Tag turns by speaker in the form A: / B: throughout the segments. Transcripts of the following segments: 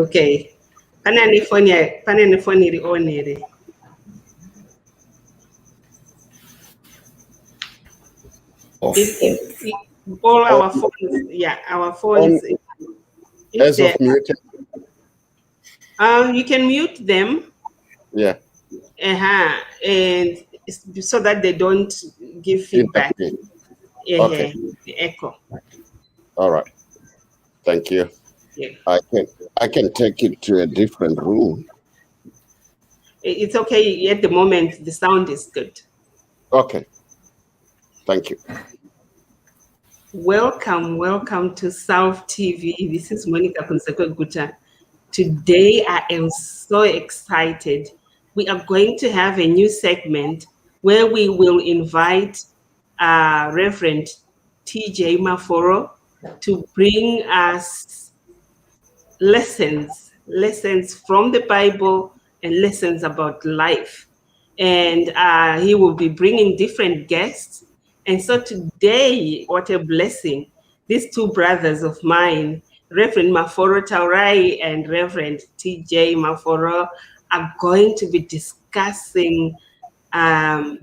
A: Okay. Panani phone iri on iri. All our phones, yeah, our phones.
B: As of muted.
A: You can mute them.
B: Yeah.
A: And so that they don't give feedback.
B: Okay.
A: The echo.
B: All right. Thank you.
A: Yeah.
B: I can take it to a different room.
A: It's okay at the moment. The sound is good.
B: Okay. Thank you.
A: Welcome to South TV. This is Monica Kunsekwe-Guta. Today I am so excited. We are going to have a new segment where we will invite Reverend TJ Maforo to bring us lessons from the Bible and lessons about life. And he will be bringing different guests. And so today, what a blessing. These two brothers of mine, Reverend Maforo Taurai and Reverend TJ Maforo, are going to be discussing about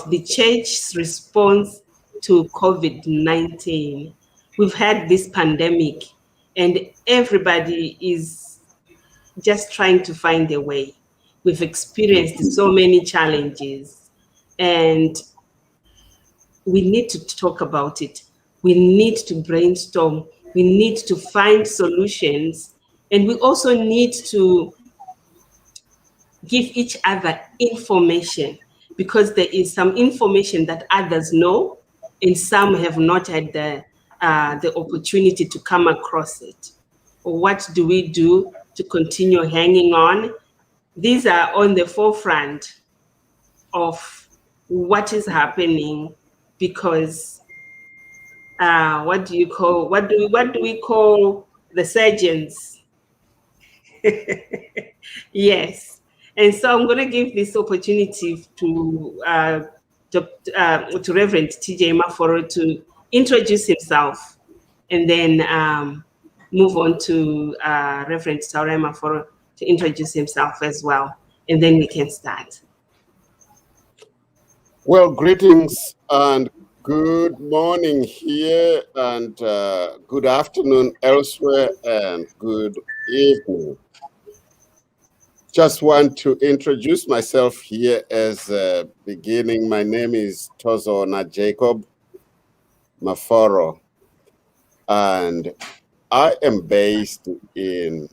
A: the church's response to COVID-19. We've had this pandemic and everybody is just trying to find a way. We've experienced so many challenges and we need to talk about it. We need to brainstorm. We need to find solutions. And we also need to give each other information, because there is some information that others know and some have not had the opportunity to come across it. What do we do to continue hanging on? These are on the forefront of what is happening, because what do we call the surgeons? Yes. And so I'm going to give this opportunity to Reverend TJ Maforo to introduce himself, and then move on to Reverend Taurai Maforo to introduce himself as well, and then we can start.
B: Well, greetings and good morning here, and good afternoon elsewhere, and good evening. Just want to introduce myself here as beginning. My name is Tozona Jacob Maforo, and I am based in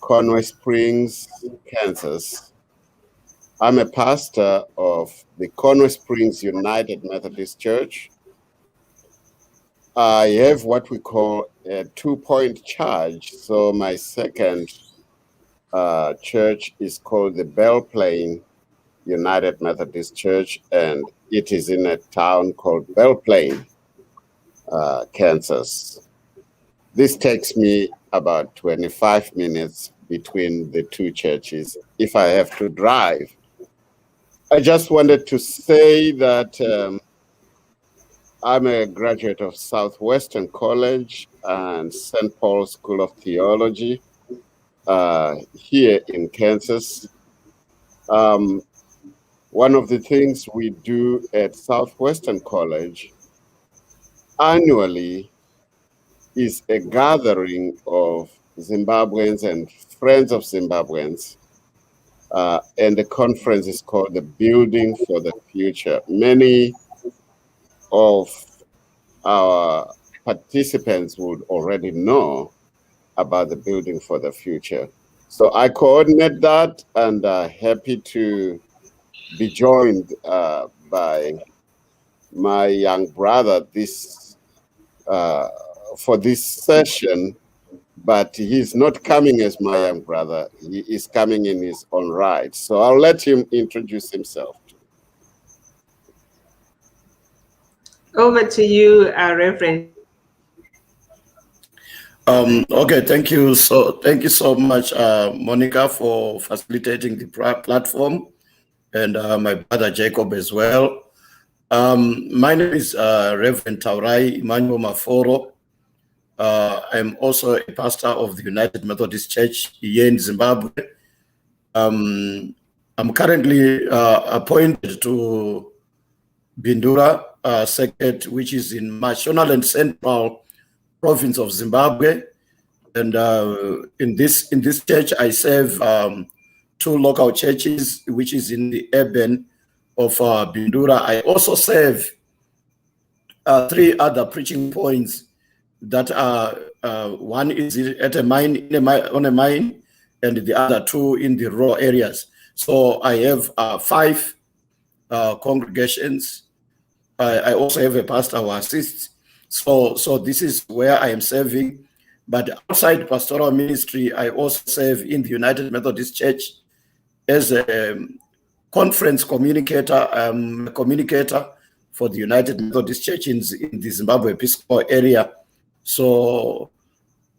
B: Conway Springs, Kansas. I'm a pastor of the Conway Springs United Methodist Church. I have what we call a 2-point charge. So my second church is called the Belle Plaine United Methodist Church, and it is in a town called Belle Plaine, Kansas. This takes me about 25 minutes between the two churches if I have to drive. I just wanted to say that I'm a graduate of Southwestern College and St. Paul's School of Theology here in Kansas. One of the things we do at Southwestern College annually is a gathering of Zimbabweans and friends of Zimbabweans. And the conference is called the Building for the Future. Many of our participants would already know about the Building for the Future. So I coordinate that, and happy to be joined by my young brother for this session, but he's not coming as my young brother. He is coming in his own right. So I'll let him introduce himself.
A: Over to you, Reverend.
C: Okay, thank you so much, Monica, for facilitating the platform, and my brother Jacob as well. My name is Reverend Taurai Emmanuel Maforo. I'm also a pastor of the United Methodist Church here in Zimbabwe. I'm currently appointed to Bindura Circuit, which is in Mashonaland Central province of Zimbabwe. And in this church, I serve 2 local churches, which is in the urban of Bindura. I also serve 3 other preaching points that are one is at a mine, on a mine, and the other 2 in the rural areas. So I have 5 congregations. I also have a pastor who assists. So this is where I am serving. But outside pastoral ministry, I also serve in the United Methodist Church as a conference communicator. I'm a communicator for the United Methodist Church in the Zimbabwe Episcopal area. So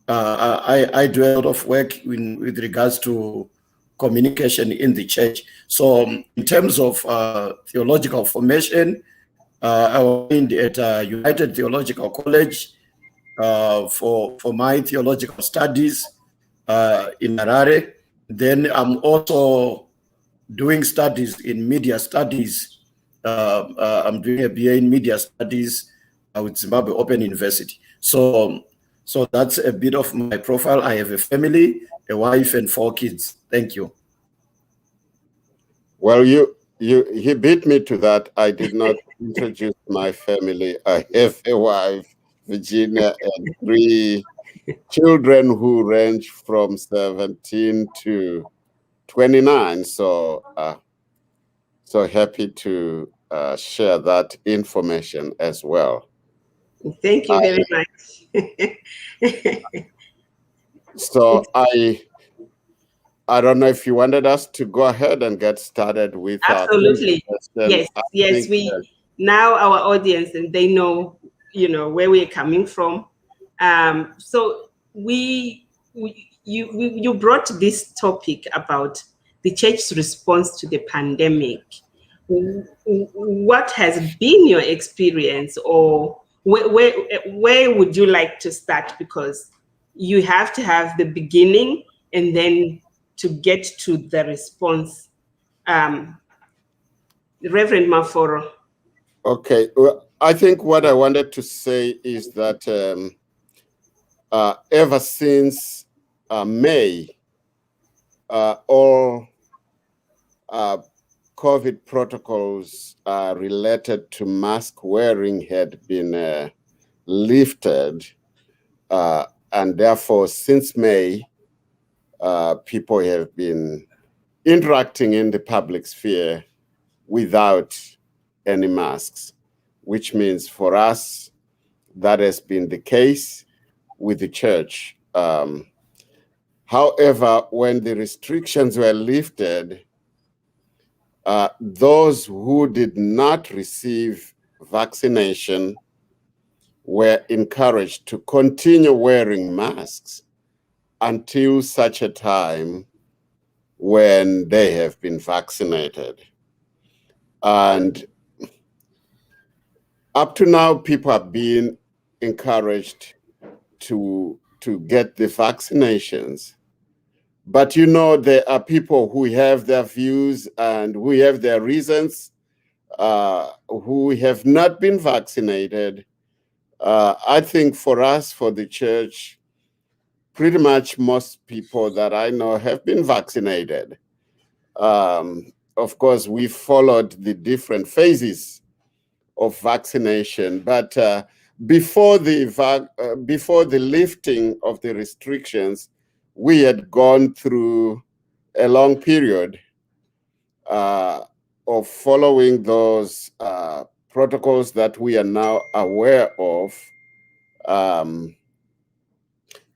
C: I do a lot of work with regards to communication in the church. So in terms of theological formation, I went at United Theological College for my theological studies in Harare. Then I'm also doing studies in media studies. I'm doing a BA in media studies with Zimbabwe Open University. So that's a bit of my profile. I have a family, a wife, and 4 kids. Thank you.
B: Well, he beat me to that. I did not introduce my family. I have a wife, Virginia, and 3 children who range from 17 to 29. So so happy to share that information as well.
A: Thank you very much.
B: So I don't know if you wanted us to go ahead and get started with
A: absolutely. Yes. Now our audience, and they know, where we're coming from. So you brought this topic about the church's response to the pandemic. What has been your experience, or where would you like to start? Because you have to have the beginning and then to get to the response. Reverend Maforo.
B: Okay, well, I think what I wanted to say is that ever since May, all COVID protocols related to mask wearing had been lifted, and therefore since May, people have been interacting in the public sphere without any masks, which means for us, that has been the case with the church. However, when the restrictions were lifted, those who did not receive vaccination were encouraged to continue wearing masks until such a time when they have been vaccinated. And up to now, people are being encouraged to get the vaccinations. But there are people who have their views and who have their reasons, who have not been vaccinated. I think for us, for the church, pretty much most people that I know have been vaccinated. Of course, we followed the different phases of vaccination, but before the lifting of the restrictions, we had gone through a long period of following those protocols that we are now aware of.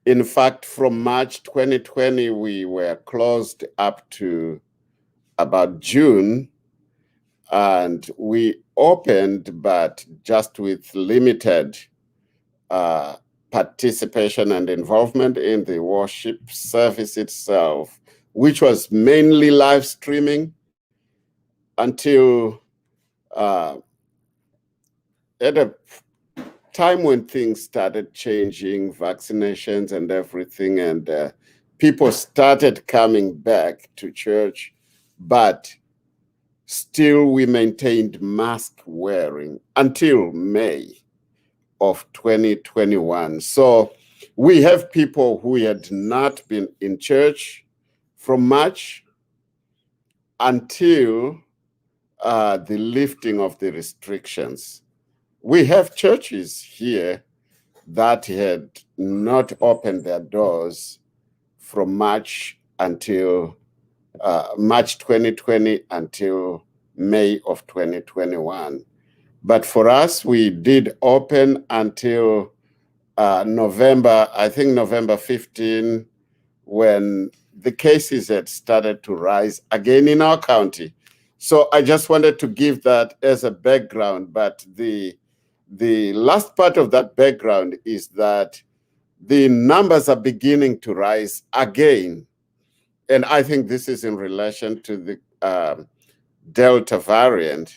B: In fact, from March 2020, we were closed up to about June, and we opened, but just with limited participation and involvement in the worship service itself, which was mainly live streaming until at a time when things started changing, vaccinations and everything, and people started coming back to church, but still we maintained mask wearing until May of 2021. So we have people who had not been in church from March until the lifting of the restrictions. We have churches here that had not opened their doors from March until March 2020 until May of 2021. But for us, we did open until November, I think November 15, when the cases had started to rise again in our county. So I just wanted to give that as a background, but the last part of that background is that the numbers are beginning to rise again. And I think this is in relation to the Delta variant,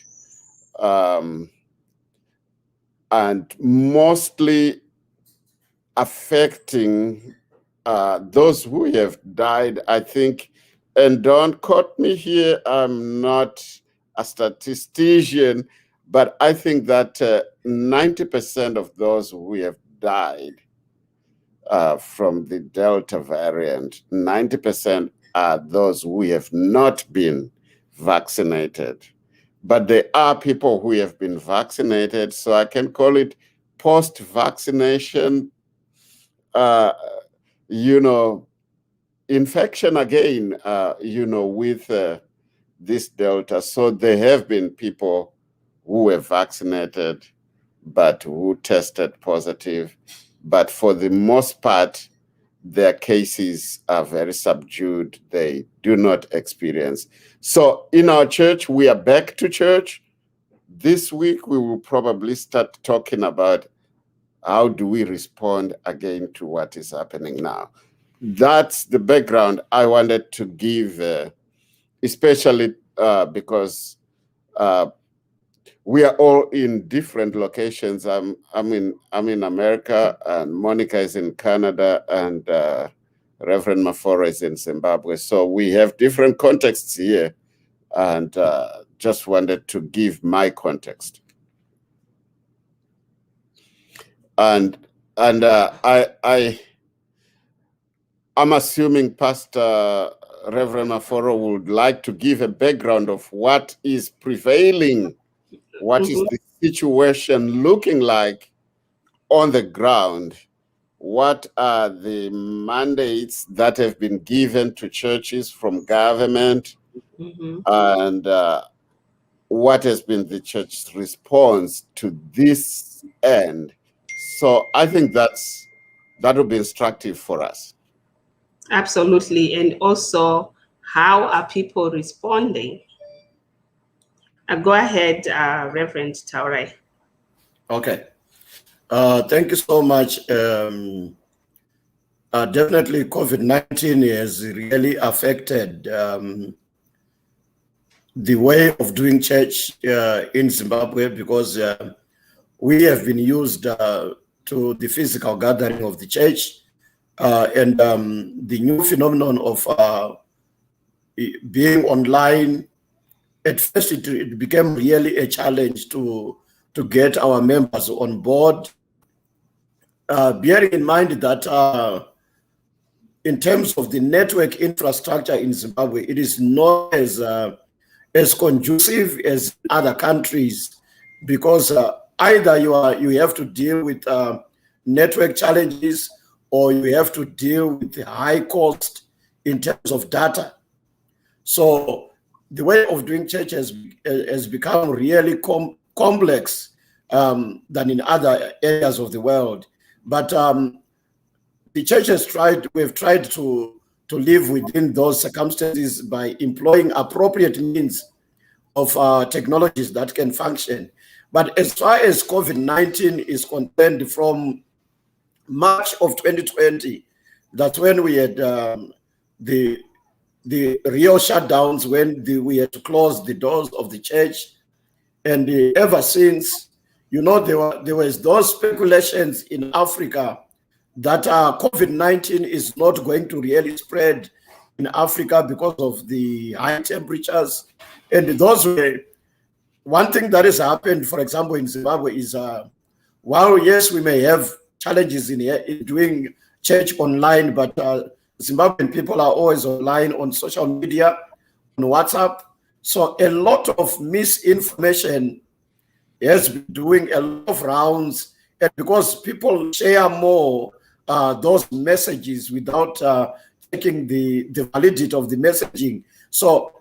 B: and mostly affecting those who have died, I think. And don't quote me here, I'm not a statistician, but I think that 90% of those who have died from the Delta variant, 90% are those who have not been vaccinated. But there are people who have been vaccinated, so I can call it post-vaccination, infection again, with this Delta. So there have been people who were vaccinated, but who tested positive. But for the most part, their cases are very subdued. They do not experience. So in our church, we are back to church. This week, we will probably start talking about how do we respond again to what is happening now. That's the background I wanted to give, especially because we are all in different locations. I'm in America, and Monica is in Canada, and Reverend Mafora is in Zimbabwe. So we have different contexts here, and just wanted to give my context. And I'm assuming Pastor Reverend Maforo would like to give a background of what is prevailing, what is the situation looking like on the ground, what are the mandates that have been given to churches from government, and what has been the church's response to this end. So I think that will be instructive for us.
A: Absolutely. And also, how are people responding? Go ahead, Reverend Taurai.
C: Okay. Thank you so much. Definitely, COVID-19 has really affected the way of doing church in Zimbabwe, because we have been used to the physical gathering of the church, and the new phenomenon of being online. At first, it became really a challenge to get our members on board, bearing in mind that in terms of the network infrastructure in Zimbabwe, it is not as conducive as other countries, because either you have to deal with network challenges, or you have to deal with the high cost in terms of data. So the way of doing church has become really complex than in other areas of the world. But the church has we've tried to live within those circumstances by employing appropriate means of technologies that can function. But as far as COVID-19 is concerned, from March of 2020, that's when we had the real shutdowns, when we had to close the doors of the church. And ever since, You know, there was those speculations in Africa that COVID-19 is not going to really spread in Africa because of the high temperatures. And those were one thing that has happened, for example, in Zimbabwe is while, yes, we may have challenges in doing church online, but Zimbabwean people are always online on social media, on WhatsApp. So a lot of misinformation has been doing a lot of rounds, and because people share more those messages without checking the validity of the messaging. So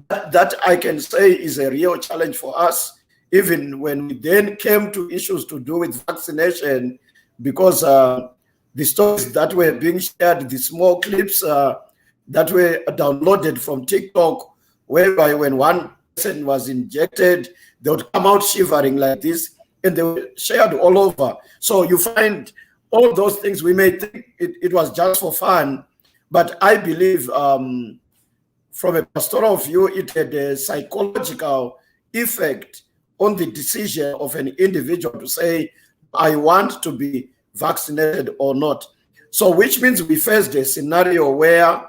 C: that I can say is a real challenge for us, even when we then came to issues to do with vaccination, because the stories that were being shared, the small clips that were downloaded from TikTok, whereby when one person was injected, they would come out shivering like this, and they were shared all over. So you find all those things, we may think it was just for fun, but I believe from a pastoral view, it had a psychological effect on the decision of an individual to say, I want to be vaccinated or not. So which means we faced a scenario where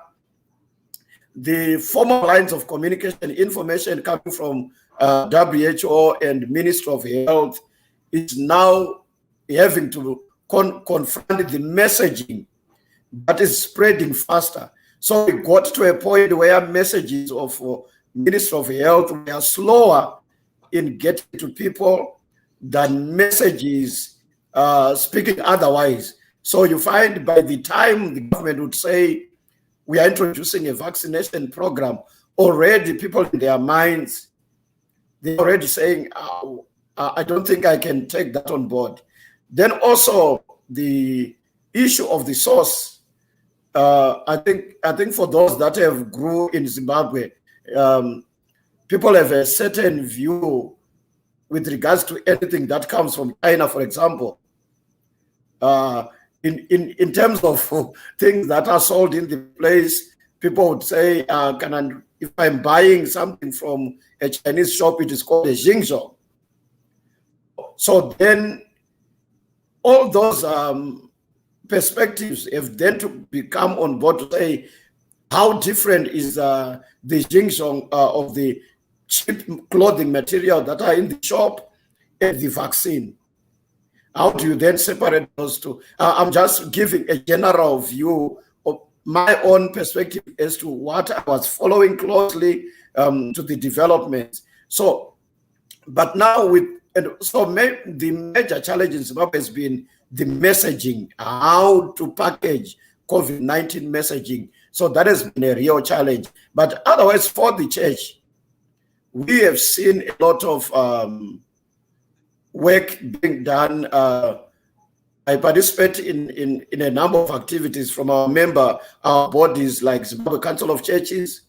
C: the former lines of communication, information coming from WHO and Ministry of Health is now having to confront the messaging that is spreading faster. So we got to a point where messages of Ministry of Health were slower in getting to people than messages speaking otherwise. So you find by the time the government would say, we are introducing a vaccination program, already people in their minds, they're already saying, I don't think I can take that on board. Then also the issue of the source. I think for those that have grew in Zimbabwe, people have a certain view with regards to anything that comes from China, for example. In terms of things that are sold in the place, people would say, if I'm buying something from a Chinese shop, it is called a Xingzhou. So then all those perspectives have then to become on board to say, how different is the Xingzhou of the cheap clothing material that are in the shop and the vaccine? How do you then separate those two? I'm just giving a general view of my own perspective as to what I was following closely to the developments. So, but now the major challenge in Zimbabwe has been the messaging, how to package COVID-19 messaging. So that has been a real challenge. But otherwise, for the church, we have seen a lot of work being done. I participate in a number of activities from our bodies like Zimbabwe Council of Churches.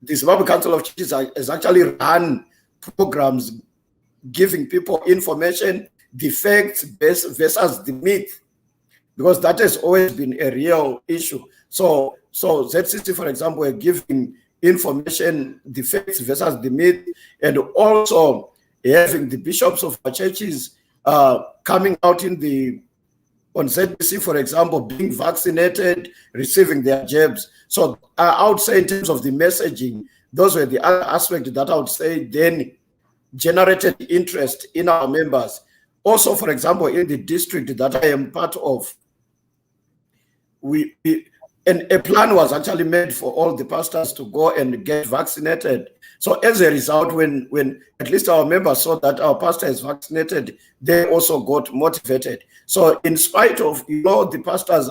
C: The Zimbabwe Council of Churches has actually run programs giving people information, the facts versus the myth, because that has always been a real issue. So ZCC, for example, are giving information, the facts versus the myth, and also having the bishops of our churches coming out on ZBC, for example, being vaccinated, receiving their jabs. So I would say in terms of the messaging, those were the other aspects that I would say then generated interest in our members. Also, for example, in the district that I am part of, and a plan was actually made for all the pastors to go and get vaccinated. So as a result, when at least our members saw that our pastor is vaccinated, they also got motivated. So in spite of, the pastors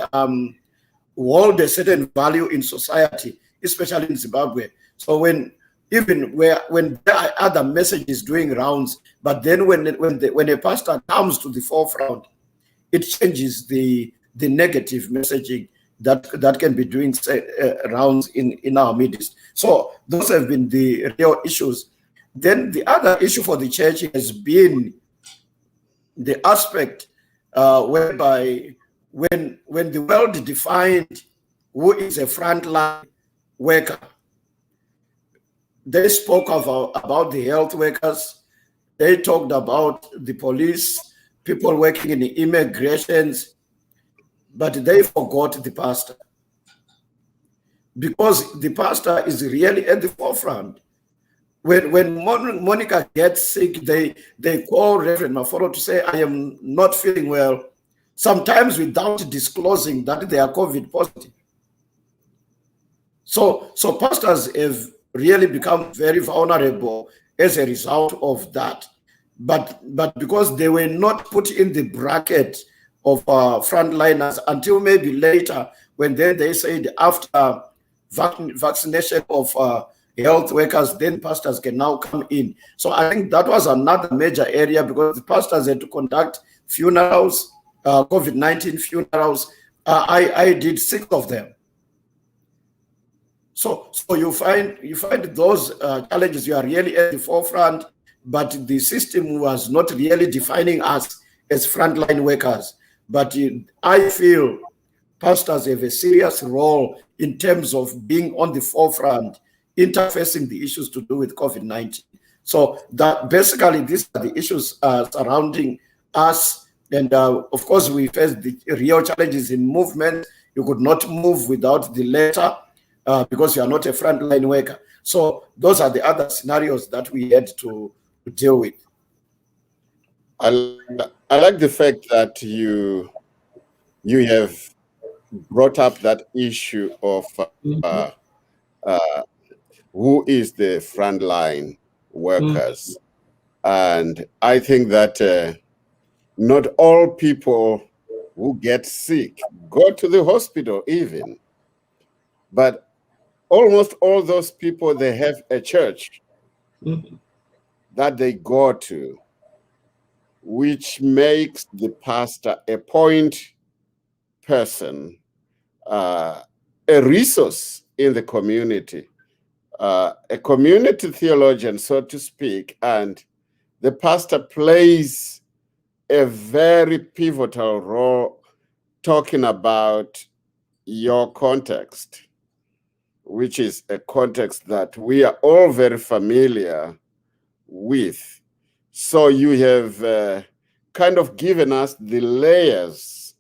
C: hold a certain value in society, especially in Zimbabwe. So when there are other messages doing rounds, but then when a pastor comes to the forefront, it changes the negative messaging that can be doing rounds in our midst. So those have been the real issues. Then the other issue for the church has been the aspect whereby when the world defined who is a frontline worker, they spoke about the health workers, they talked about the police, people working in the immigrations, but they forgot the pastor. Because the pastor is really at the forefront. When Monica gets sick, they call Reverend Maforo to say, I am not feeling well, sometimes without disclosing that they are COVID positive. So pastors have really become very vulnerable as a result of that. But because they were not put in the bracket of frontliners until maybe later, when then they said after vaccination of health workers, then pastors can now come in. So I think that was another major area, because the pastors had to conduct funerals, COVID-19 funerals. I did 6 of them. So you find those challenges. You are really at the forefront, but the system was not really defining us as frontline workers. But I feel pastors have a serious role in terms of being on the forefront, interfacing the issues to do with COVID-19. So that basically these are the issues surrounding us. And of course, we face the real challenges in movement. You could not move without the letter. Because you are not a frontline worker. So those are the other scenarios that we had to deal with.
B: I like the fact that you have brought up that issue of who is the frontline workers. And I think that not all people who get sick go to the hospital even, but almost all those people, they have a church that they go to, which makes the pastor a point person, a resource in the community, a community theologian, so to speak. And the pastor plays a very pivotal role talking about your context, which is a context that we are all very familiar with. So you have kind of given us the layers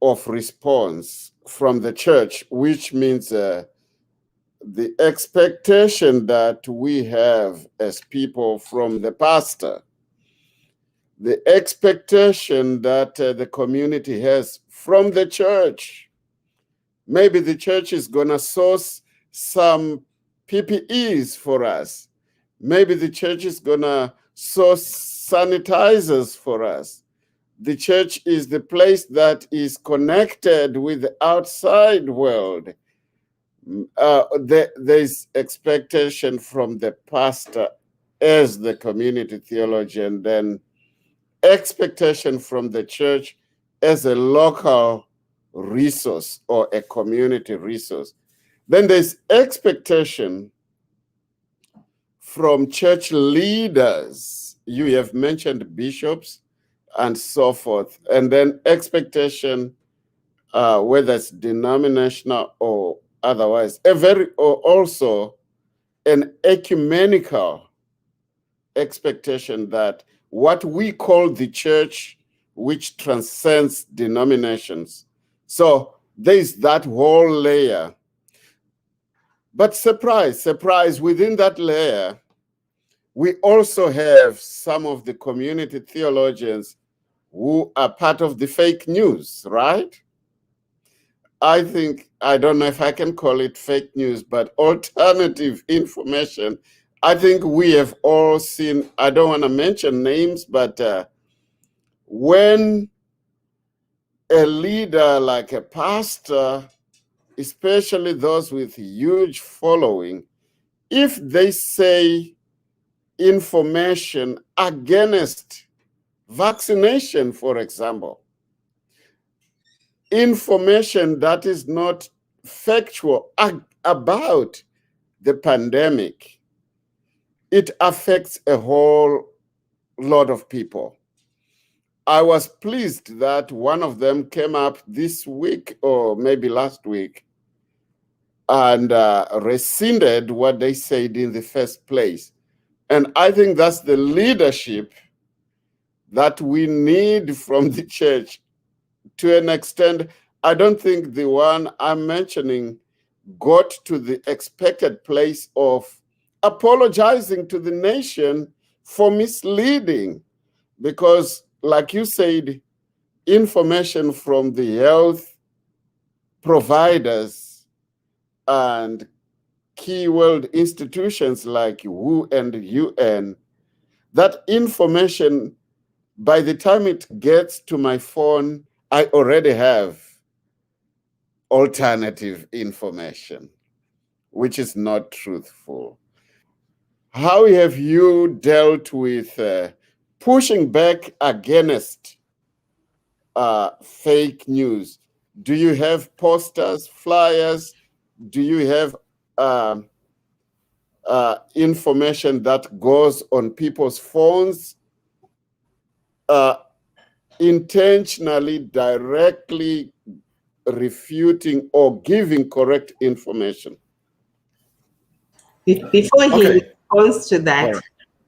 B: of response from the church, which means the expectation that we have as people from the pastor, the expectation that the community has from the church. Maybe the church is going to source some PPEs for us. Maybe the church is going to source sanitizers for us. The church is the place that is connected with the outside world. There's expectation from the pastor as the community theologian, then expectation from the church as a local resource or a community resource. Then there's expectation from church leaders. You have mentioned bishops and so forth. And then expectation, whether it's denominational or otherwise, or also an ecumenical expectation that what we call the church, which transcends denominations. So there's that whole layer. But surprise, within that layer, we also have some of the community theologians who are part of the fake news, right? I don't know if I can call it fake news, but alternative information. I think we have all seen, I don't want to mention names, but when a leader like a pastor, especially those with huge following, if they say information against vaccination, for example, information that is not factual about the pandemic, it affects a whole lot of people. I was pleased that one of them came up this week or maybe last week and rescinded what they said in the first place. And I think that's the leadership that we need from the church to an extent. I don't think the one I'm mentioning got to the expected place of apologizing to the nation for misleading. Because, like you said, information from the health providers and key world institutions like WHO and UN, that information, by the time it gets to my phone, I already have alternative information, which is not truthful. How have you dealt with pushing back against fake news? Do you have posters, flyers? Do you have information that goes on people's phones, intentionally, directly refuting or giving correct information?
A: Before he
C: Okay.
A: responds to that,
C: All right.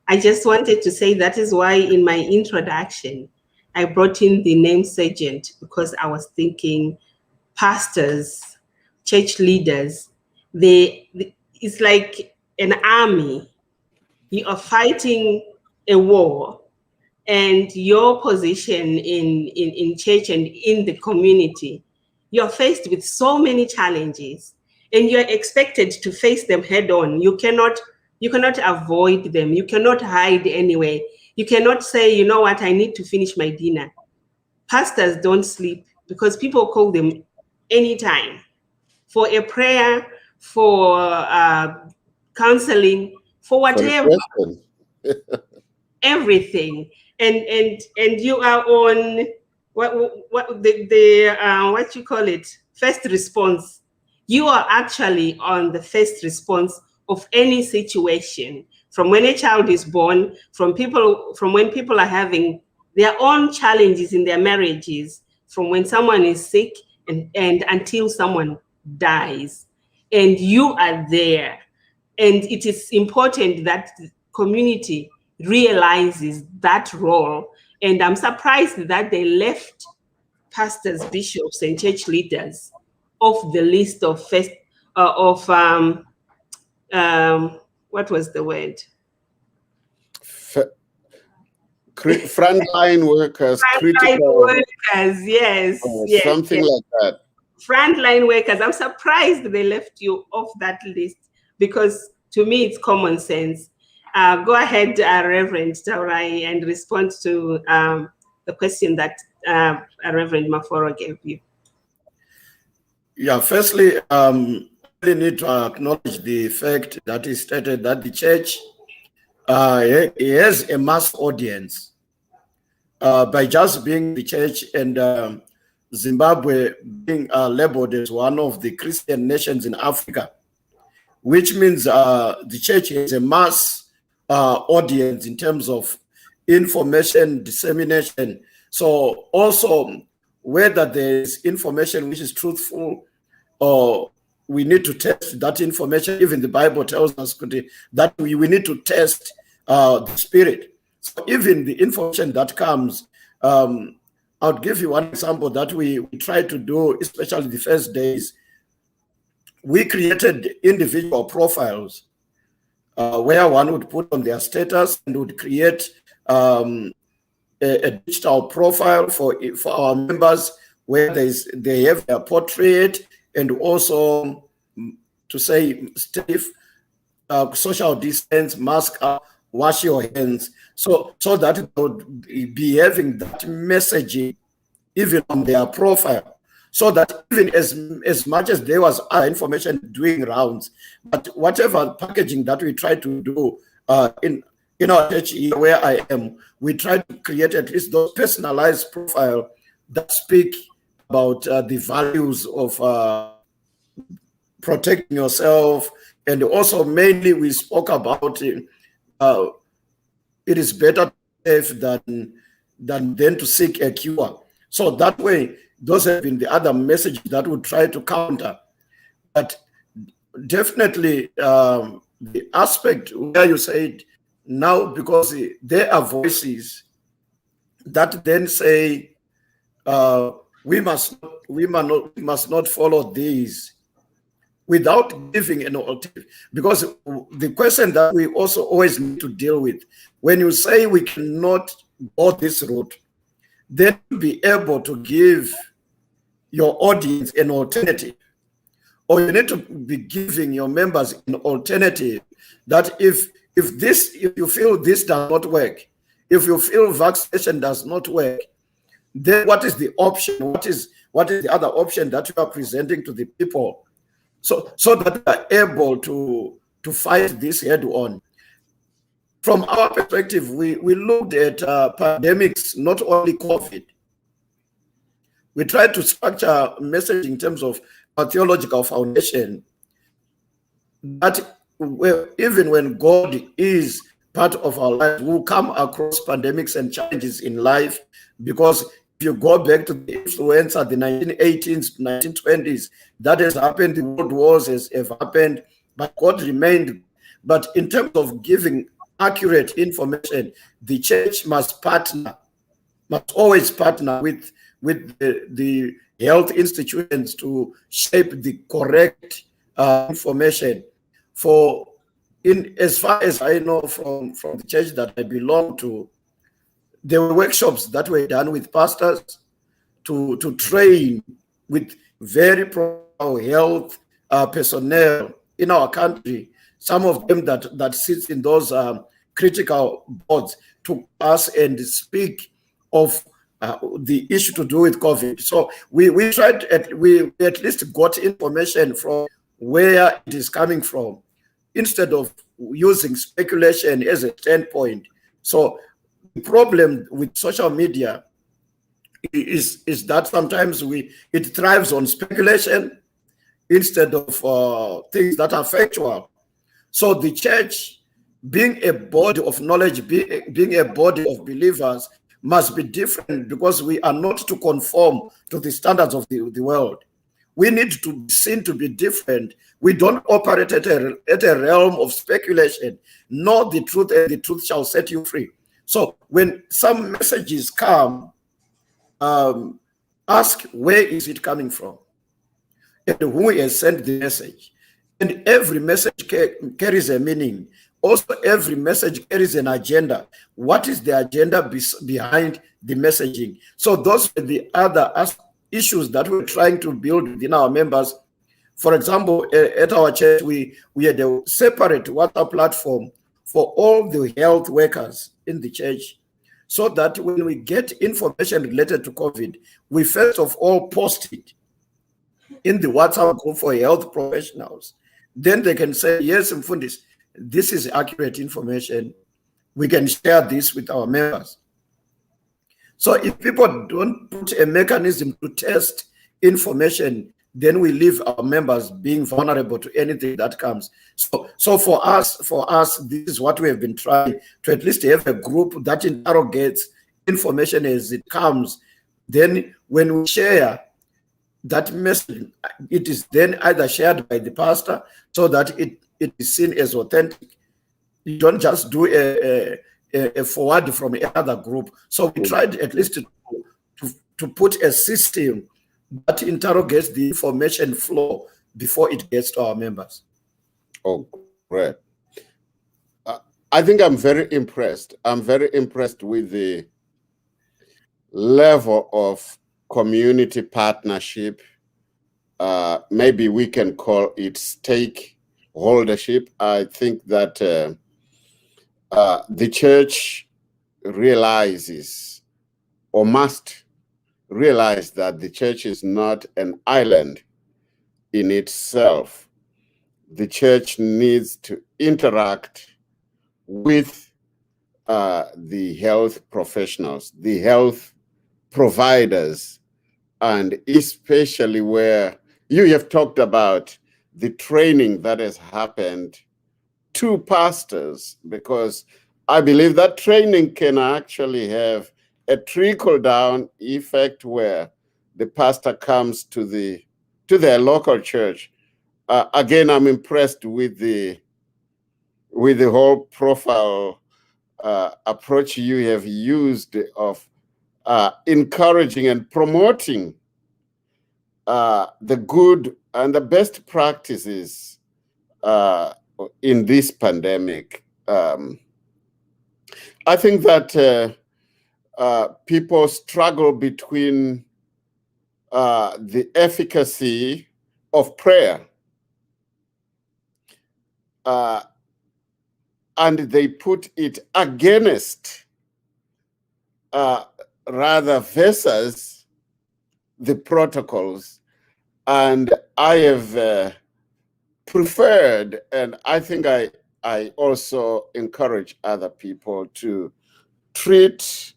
A: I just wanted to say that is why in my introduction, I brought in the name sergeant, because I was thinking pastors, church leaders, it's like an army. You are fighting a war, and your position in church and in the community, you're faced with so many challenges, and you're expected to face them head on. You cannot avoid them. You cannot hide anywhere. You cannot say, you know what, I need to finish my dinner. Pastors don't sleep because people call them anytime for a prayer, for counseling, for whatever, everything. And you are on what you call it, first response. You are actually on the first response of any situation, from when a child is born, from when people are having their own challenges in their marriages, from when someone is sick, and until someone dies, and you are there. And it is important that the community realizes that role. And I'm surprised that they left pastors, bishops, and church leaders off the list of first what was the word?
B: Frontline workers,
A: Frontline workers, yes,
B: something
A: yes.
B: like that.
A: Frontline workers. I'm surprised they left you off that list, because to me it's common sense. Go ahead, Reverend Taurai, and respond to the question that Reverend Maforo gave you.
C: Yeah, firstly, I really need to acknowledge the fact that he stated that the church has a mass audience by just being the church, and Zimbabwe being labeled as one of the Christian nations in Africa, which means the church has a mass audience in terms of information dissemination. So also, whether there's information which is truthful, or we need to test that information. Even the Bible tells us that we need to test the spirit. So even the information that comes, I'll give you one example that we try to do, especially the first days. We created individual profiles where one would put on their status and would create a digital profile for our members, where they have their portrait, and also to say safe, social distance, mask up, wash your hands, so that they would be having that messaging even on their profile, so that even as much as there was information doing rounds, but whatever packaging that we try to do in our church here where I am, we try to create at least those personalized profile that speak about the values of protecting yourself. And also mainly we spoke about it is better to save than to seek a cure. So that way, those have been the other messages that would try to counter. But definitely the aspect where you said now, because there are voices that then say we must not follow these without giving an alternative. Because the question that we also always need to deal with, when you say we cannot go this route, then be able to give your audience an alternative, or you need to be giving your members an alternative that if you feel this does not work, if you feel vaccination does not work, then what is the option? What is the other option that you are presenting to the people, so that they are able to fight this head on? From our perspective, we looked at pandemics, not only COVID. We tried to structure message in terms of our theological foundation, that even when God is part of our life, we'll come across pandemics and challenges in life. Because if you go back to the influenza, the 1918s, 1920s, that has happened, the world wars have happened, but God remained. But in terms of giving accurate information, the church must always partner with the health institutions to shape the correct information. For as far as I know, from the church that I belong to, there were workshops that were done with pastors to train with very professional health personnel in our country. Some of them that sits in those critical boards to us and speak of the issue to do with COVID. So we tried, we at least got information from where it is coming from, instead of using speculation as a standpoint. So the problem with social media is that sometimes it thrives on speculation instead of things that are factual. So the church, being a body of knowledge, being a body of believers, must be different, because we are not to conform to the standards of the world. We need to be seen to be different. We don't operate at a realm of speculation. Know the truth, and the truth shall set you free. So when some messages come, ask, where is it coming from? And who has sent the message? And every message carries a meaning. Also, every message carries an agenda. What is the agenda behind the messaging? So those are the other issues that we're trying to build within our members. For example, at our church, we had a separate WhatsApp platform for all the health workers in the church, so that when we get information related to COVID, we first of all post it in the WhatsApp group for health professionals. Then they can say, yes, Mfundis, this is accurate information. We can share this with our members. So if people don't put a mechanism to test information, then we leave our members being vulnerable to anything that comes. So for us, this is what we have been trying, to at least have a group that interrogates information as it comes. Then when we share that message, it is then either shared by the pastor, so that it is seen as authentic. You don't just do a forward from another group. So we tried at least to put a system that interrogates the information flow before it gets to our members.
B: Oh, great. I think I'm very impressed. I'm very impressed with the level of community partnership. Maybe we can call it stakeholdership. I think that the church realizes, or must realize, that the church is not an island in itself. The church needs to interact with the health professionals, the health providers, and especially where you have talked about the training that has happened to pastors, because I believe that training can actually have a trickle-down effect where the pastor comes to their local church. Again, I'm impressed with the whole profile approach you have used of encouraging and promoting the good and the best practices in this pandemic. I think that people struggle between the efficacy of prayer and they put it against rather versus the protocols. And I have preferred, and I think I also encourage other people to treat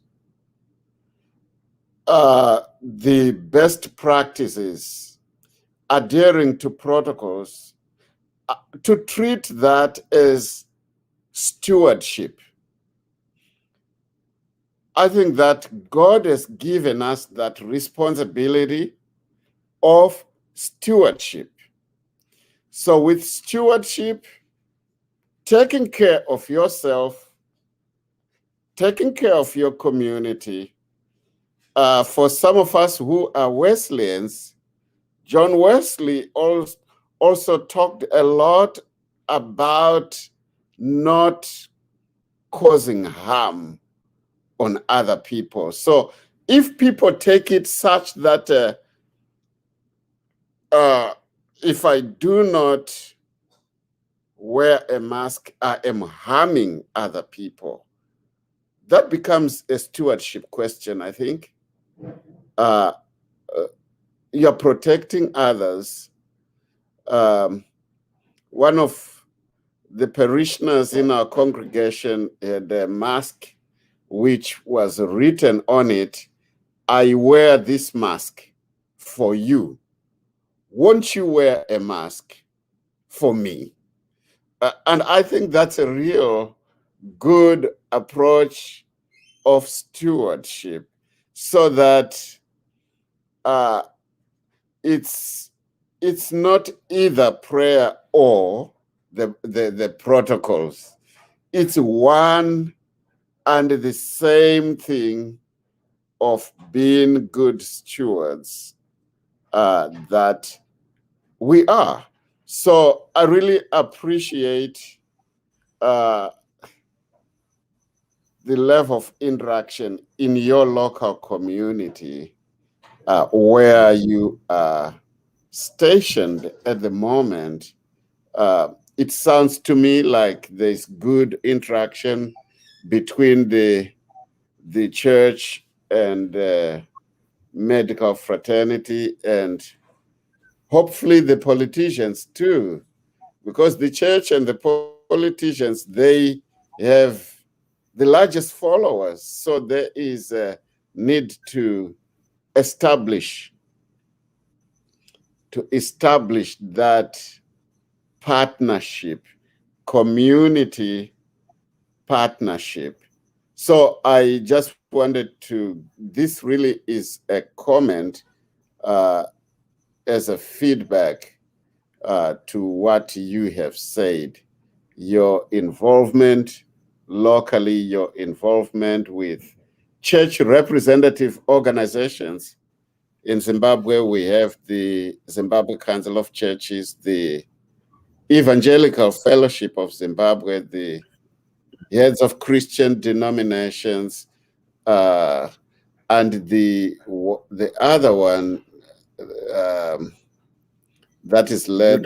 B: the best practices, adhering to protocols, to treat that as stewardship. I think that God has given us that responsibility of stewardship. So with stewardship, taking care of yourself, taking care of your community. For some of us who are Wesleyans, John Wesley also talked a lot about not causing harm on other people. So if people take it such that if I do not wear a mask, I am harming other people, that becomes a stewardship question, I think. You're protecting others. One of the parishioners in our congregation had a mask which was written on it, "I wear this mask for you. Won't you wear a mask for me?" And I think that's a real good approach of stewardship, so that it's not either prayer or the protocols. It's one and the same thing of being good stewards that we are. So I really appreciate the level of interaction in your local community where you are stationed at the moment. It sounds to me like there's good interaction between the church and medical fraternity, and hopefully the politicians too, because the church and the politicians, they have the largest followers. So there is a need to establish that partnership, community partnership. So I just wanted to, this really is a comment as a feedback to what you have said. Your involvement locally, your involvement with church representative organizations. In Zimbabwe, we have the Zimbabwe Council of Churches, the Evangelical Fellowship of Zimbabwe, the heads of Christian denominations, and the other one that is led.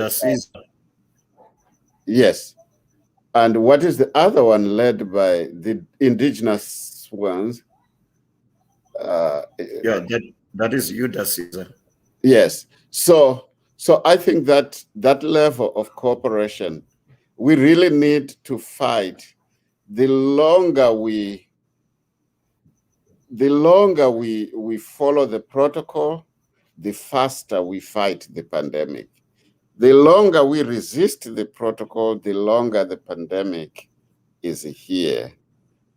B: Yes. And what is the other one led by the indigenous ones?
C: That is Judas Caesar.
B: Yes. So I think that level of cooperation, we really need to fight. The longer we follow the protocol, the faster we fight the pandemic. The longer we resist the protocol, the longer the pandemic is here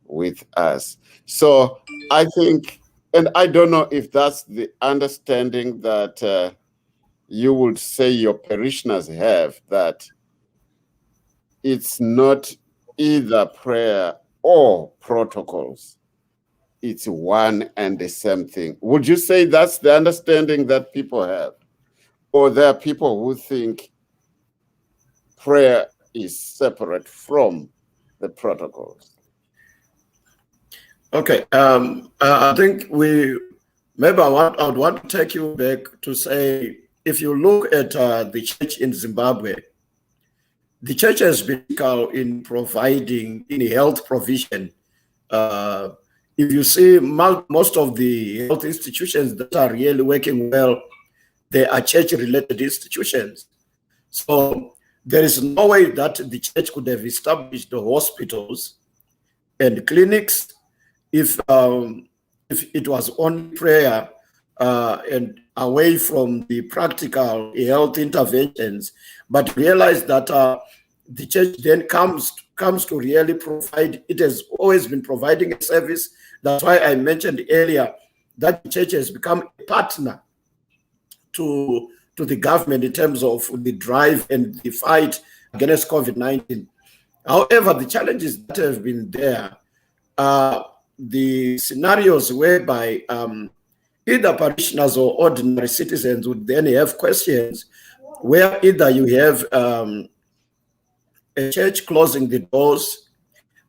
B: with us. So I think, and I don't know if that's the understanding that you would say your parishioners have, that it's not either prayer or protocols. It's one and the same thing. Would you say that's the understanding that people have? Or there are people who think prayer is separate from the protocols?
C: Okay, I think maybe I would want to take you back to say, if you look at the church in Zimbabwe, the church has been critical in providing in health provision. If you see most of the health institutions that are really working well, they are church-related institutions. So there is no way that the church could have established the hospitals and clinics if it was only prayer and away from the practical health interventions, but realize that the church then comes to really provide. It has always been providing a service. That's why I mentioned earlier that the church has become a partner to the government in terms of the drive and the fight against COVID-19. However, the challenges that have been there are the scenarios whereby either parishioners or ordinary citizens would then have questions where either you have a church closing the doors,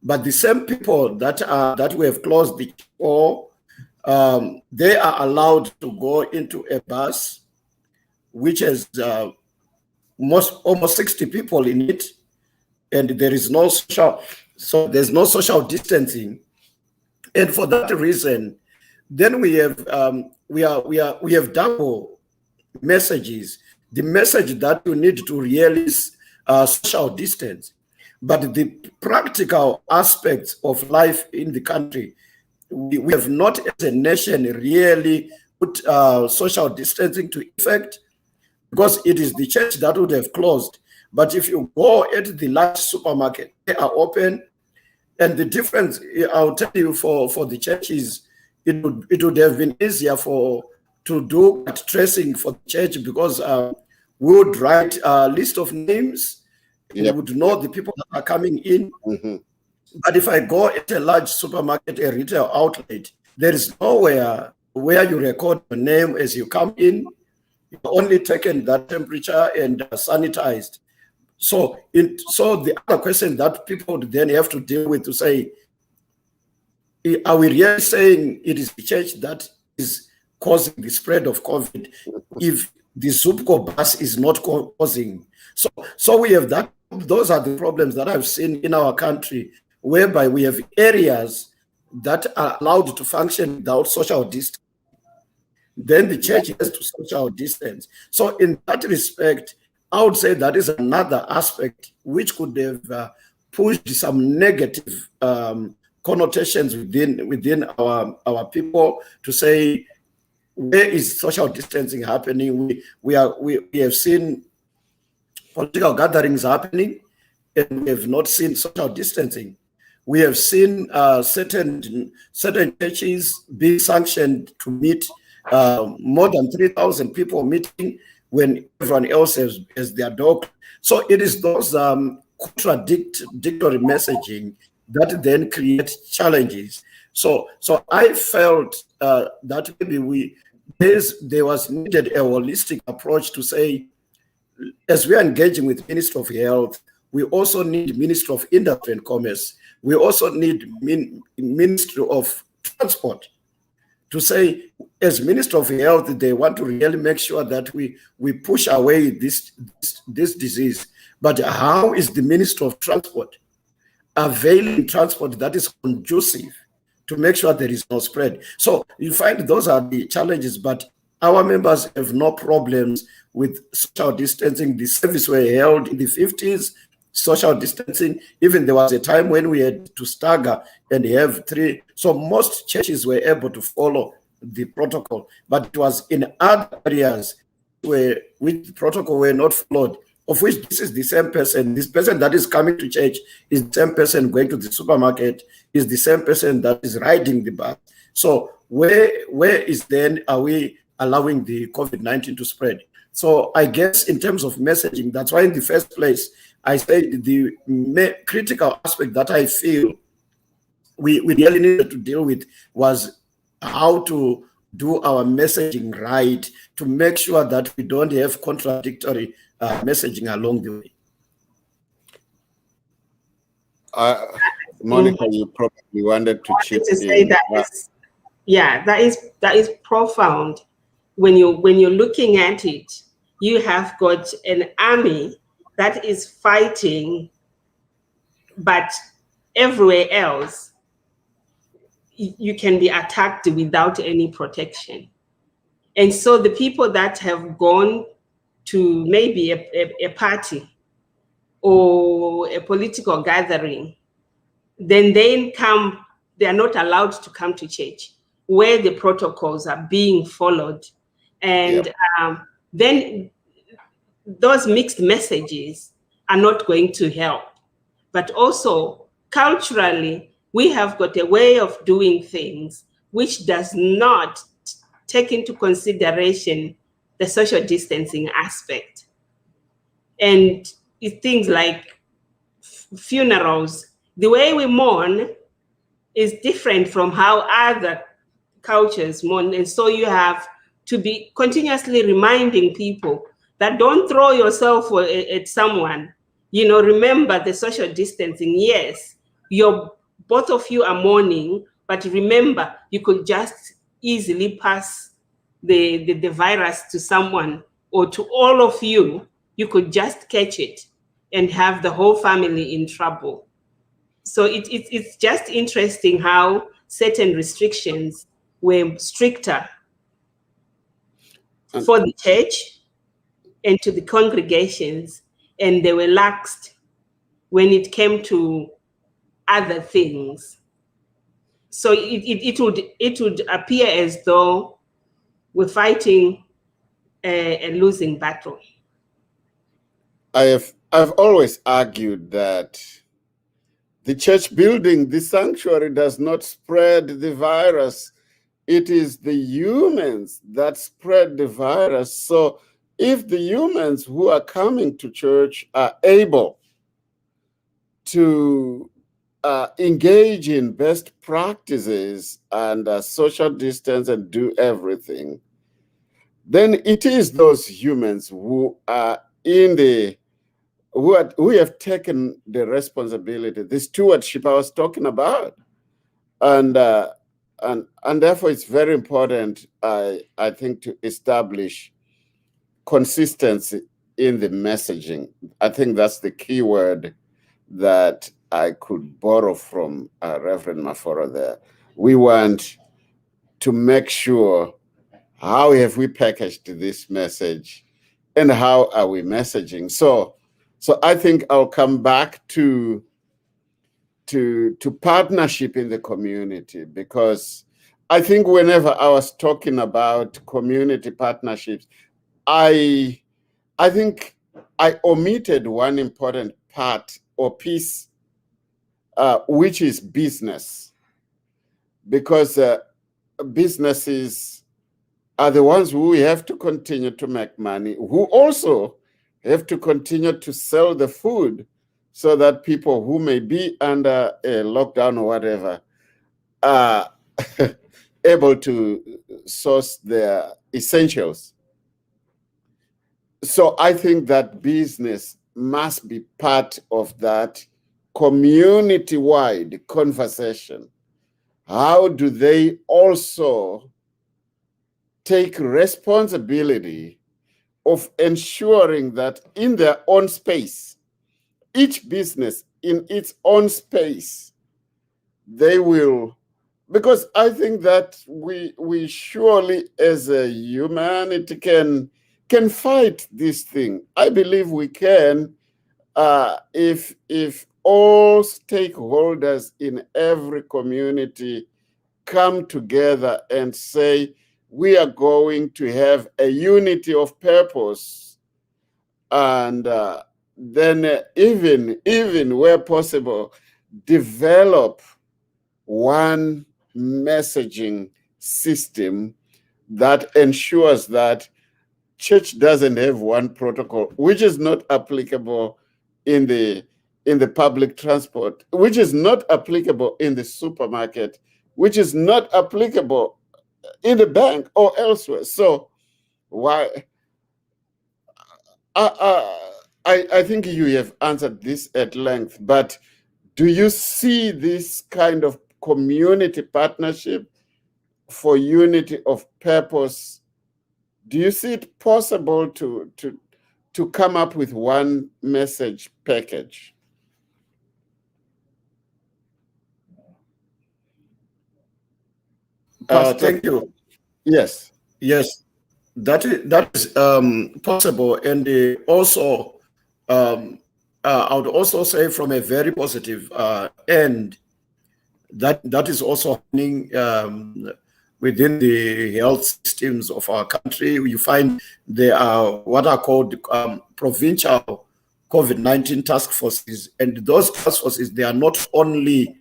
C: but the same people that we have closed the door, they are allowed to go into a bus which has almost 60 people in it, and there is no there's no social distancing, and for that reason, then we have double messages. The message that you need to really social distance, but the practical aspects of life in the country, we have not as a nation really put social distancing to effect, because it is the church that would have closed. But if you go at the large supermarket, they are open. And the difference, I'll tell you, for the churches, it would have been easier to do tracing for the church, because we would write a list of names. Yep. We would know the people that are coming in. Mm-hmm. But if I go at a large supermarket, a retail outlet, there is nowhere where you record your name as you come in. You've only taken that temperature and sanitized. So the other question that people would then have to deal with to say, are we really saying it is the church that is causing the spread of COVID if the Zupco bus is not causing? So we have that. Those are the problems that I've seen in our country, whereby we have areas that are allowed to function without social distance. Then the church has to social distance. So in that respect, I would say that is another aspect which could have pushed some negative connotations within our people to say, where is social distancing happening? We have seen political gatherings happening, and we have not seen social distancing. We have seen certain churches being sanctioned to meet more than 3,000 people meeting when everyone else has their dog. So it is those contradictory messaging that then create challenges. So I felt that maybe there was needed a holistic approach to say, as we are engaging with Ministry of Health, we also need Ministry of Industry and Commerce. We also need Ministry of Transport to say, as Minister of Health, they want to really make sure that we push away this disease. But how is the Minister of Transport availing transport that is conducive to make sure there is no spread? So you find those are the challenges, but our members have no problems with social distancing. The service were held in the 50s, social distancing. Even there was a time when we had to stagger and have 3. So most churches were able to follow the protocol, but it was in other areas where the protocol were not followed, of which this is the same person. This person that is coming to church is the same person going to the supermarket, is the same person that is riding the bus. So where is then are we allowing the COVID-19 to spread? So I guess in terms of messaging, that's why in the first place, I say the critical aspect that I feel we really needed to deal with was how to do our messaging right to make sure that we don't have contradictory messaging along the way.
B: Monica, you probably wanted to chip
A: To say
B: in.
A: that is, yeah, that is profound. When you're looking at it, you have got an army that is fighting, but everywhere else you can be attacked without any protection. And so the people that have gone to maybe a party or a political gathering, then they are not allowed to come to church where the protocols are being followed. And then those mixed messages are not going to help. But also, culturally, we have got a way of doing things which does not take into consideration the social distancing aspect. And things like funerals, the way we mourn is different from how other cultures mourn. And so you have to be continuously reminding people that don't throw yourself at someone. Remember the social distancing. Yes, both of you are mourning, but remember, you could just easily pass the virus to someone or to all of you. You could just catch it and have the whole family in trouble. So it's just interesting how certain restrictions were stricter for the church and to the congregations, and they were laxed when it came to other things. So it would appear as though we're fighting a losing battle.
B: I've always argued that the church building, the sanctuary, does not spread the virus. It is the humans that spread the virus. So if the humans who are coming to church are able to engage in best practices and social distance and do everything, then it is those humans who are who have taken the responsibility, the stewardship I was talking about, and therefore it's very important, I think, to establish consistency in the messaging. I think that's the key word that I could borrow from Reverend Maforo there. We want to make sure, how have we packaged this message and how are we messaging? So I think I'll come back to partnership in the community, because I think whenever I was talking about community partnerships, I think I omitted one important part or piece, which is business, because businesses are the ones who have to continue to make money, who also have to continue to sell the food so that people who may be under a lockdown or whatever are able to source their essentials. So I think that business must be part of that community-wide conversation. How do they also take responsibility of ensuring that in their own space, each business in its own space, they will, because I think that we surely as a humanity can fight this thing. I believe we can, if all stakeholders in every community come together and say, we are going to have a unity of purpose, and then even where possible, develop one messaging system that ensures that church doesn't have one protocol, which is not applicable in the in the public transport, which is not applicable in the supermarket, which is not applicable in the bank or elsewhere. So why? I think you have answered this at length, but do you see this kind of community partnership for unity of purpose? Do you see it possible to come up with one message package?
C: Thank you.
B: Yes.
C: Yes, that is possible, and also I would also say from a very positive end that is also happening within the health systems of our country. You find there are what are called provincial COVID-19 task forces, and those task forces, they are not only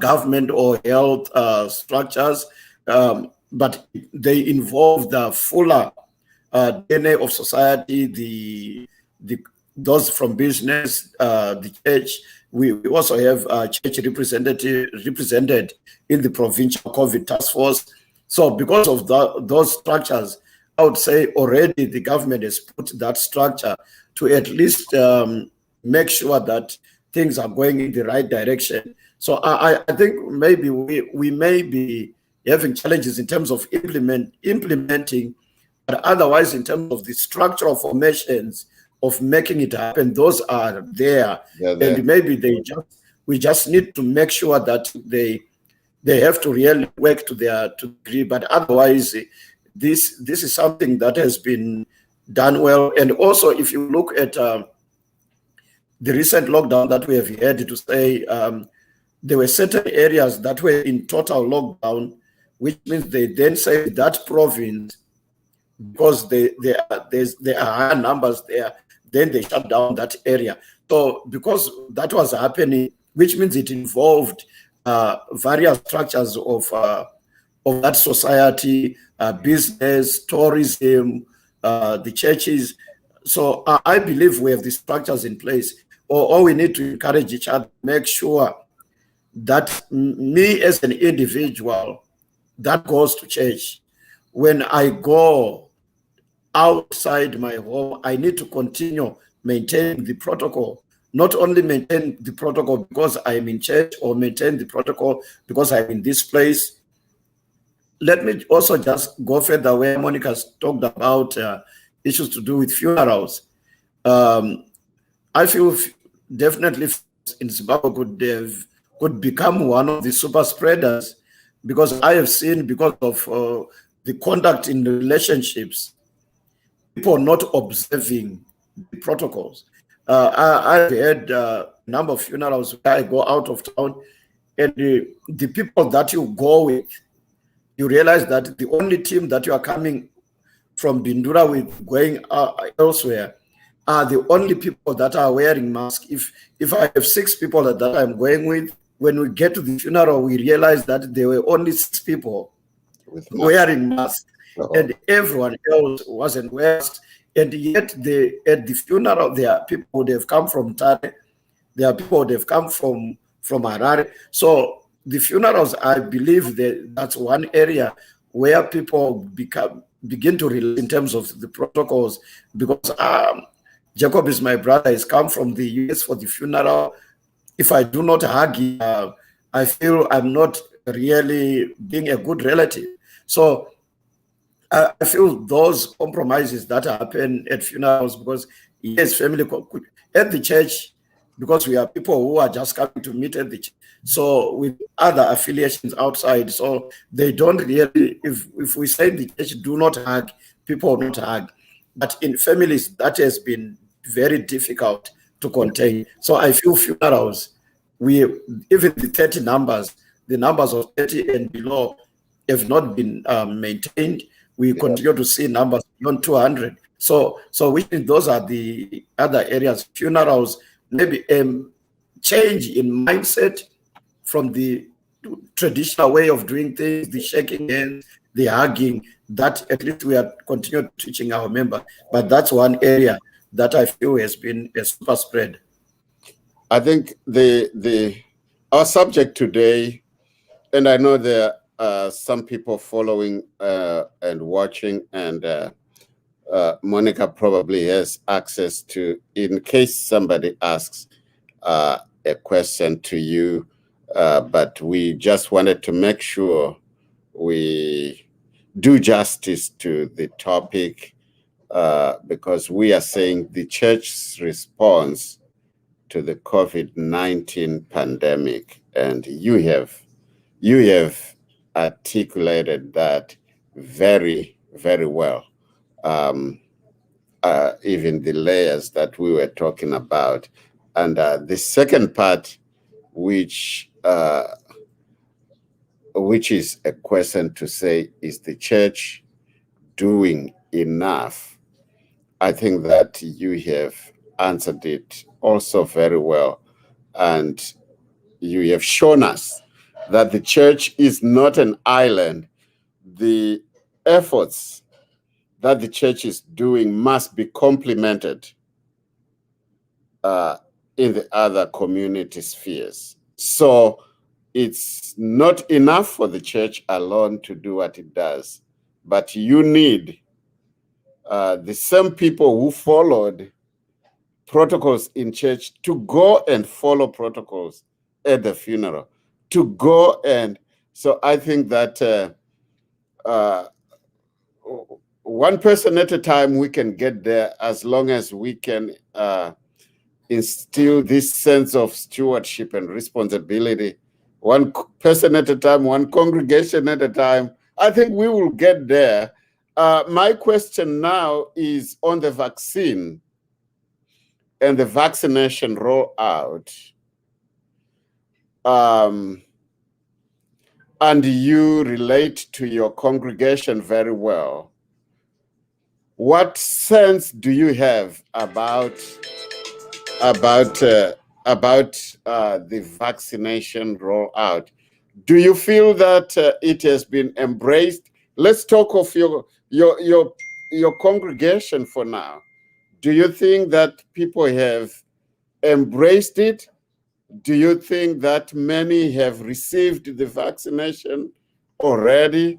C: government or health structures, but they involve the fuller DNA of society, the those from business, the church. We also have church represented in the provincial COVID task force. So because of those structures, I would say already the government has put that structure to at least make sure that things are going in the right direction. So I think maybe we may be having challenges in terms of implementing, but otherwise in terms of the structural formations of making it happen, those are there. And maybe we just need to make sure that they have to really work to their degree. But otherwise, this is something that has been done well. And also, if you look at the recent lockdown that we have had, to say there were certain areas that were in total lockdown, which means they then say that province, because there are higher numbers there, then they shut down that area. So because that was happening, which means it involved various structures of that society, business, tourism, the churches. So I believe we have the structures in place. Or we need to encourage each other, make sure that me as an individual that goes to church, when I go outside my home, I need to continue maintaining the protocol. Not only maintain the protocol because I'm in church, or maintain the protocol because I'm in this place. Let me also just go further where Monica's talked about issues to do with funerals. I feel definitely in Zimbabwe could become one of the super spreaders, because I have seen, because of the conduct in the relationships, people not observing the protocols. I've had a number of funerals where I go out of town, and the people that you go with, you realize that the only team that you are coming from Bindura with, going elsewhere, are the only people that are wearing masks. If I have 6 people that I'm going with, when we get to the funeral, we realize that there were only 6 people wearing masks, and everyone else wasn't wearing masks. And yet, at the funeral, there are people who have come from Tare, there are people who have come from Harare. So the funerals, I believe that's one area where people begin to relate in terms of the protocols, because Jacob is my brother. He's come from the US for the funeral. If I do not hug him, I feel I'm not really being a good relative. So I feel those compromises that happen at funerals, because yes, family at the church, because we are people who are just coming to meet at the church. So with other affiliations outside, so they don't really, if we say in the church, do not hug, people will not hug. But in families, that has been very difficult to contain. So I feel funerals, even the 30 numbers, the numbers of 30 and below have not been maintained. We continue to see numbers beyond 200. So which means those are the other areas. Funerals, maybe change in mindset from the traditional way of doing things, the shaking hands, the hugging, that at least we are continuing teaching our members. But that's one area that I feel has been a super spread.
B: I think our subject today, and I know there are some people following and watching, and Monica probably has access to, in case somebody asks a question to you, but we just wanted to make sure we do justice to the topic, because we are saying the church's response to the COVID-19 pandemic, and you have articulated that very, very well. Even the layers that we were talking about, and the second part, which is a question to say, is the church doing enough? I think that you have answered it also very well. And you have shown us that the church is not an island. The efforts that the church is doing must be complemented in the other community spheres. So it's not enough for the church alone to do what it does, but you need the same people who followed protocols in church to go and follow protocols at the funeral, to go. And so I think that one person at a time, we can get there, as long as we can instill this sense of stewardship and responsibility. One person at a time, one congregation at a time. I think we will get there. My question now is on the vaccine and the vaccination rollout. And you relate to your congregation very well. What sense do you have about the vaccination rollout? Do you feel that it has been embraced? Let's talk of your congregation for now. Do you think that people have embraced it? Do you think that many have received the vaccination already?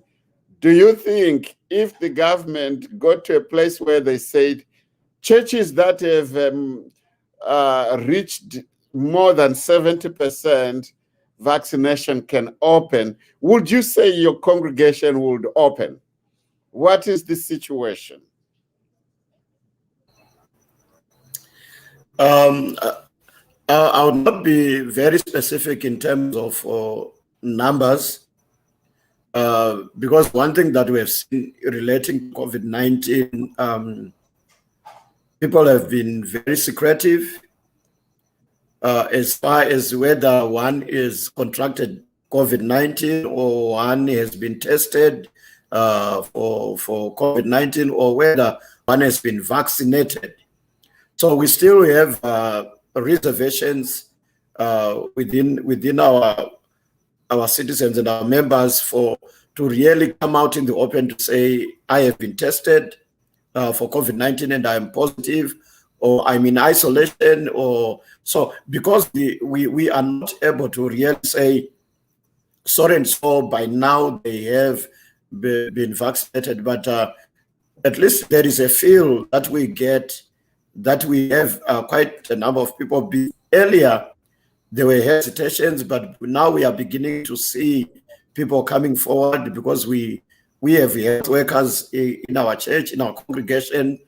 B: Do you think if the government got to a place where they said churches that have reached more than 70% vaccination can open, would you say your congregation would open? What is the situation?
C: I would not be very specific in terms of numbers, because one thing that we have seen relating to COVID-19, people have been very secretive as far as whether one is contracted COVID-19 or one has been tested for COVID-19 or whether one has been vaccinated. So we still have reservations within our citizens and our members to really come out in the open to say, I have been tested for COVID-19 and I am positive, or I'm in isolation, or so, because we are not able to really say so and so by now they have been vaccinated, but at least there is a feel that we get that we have quite a number of people. Earlier there were hesitations, but now we are beginning to see people coming forward, because we have health workers in our church, in our congregation,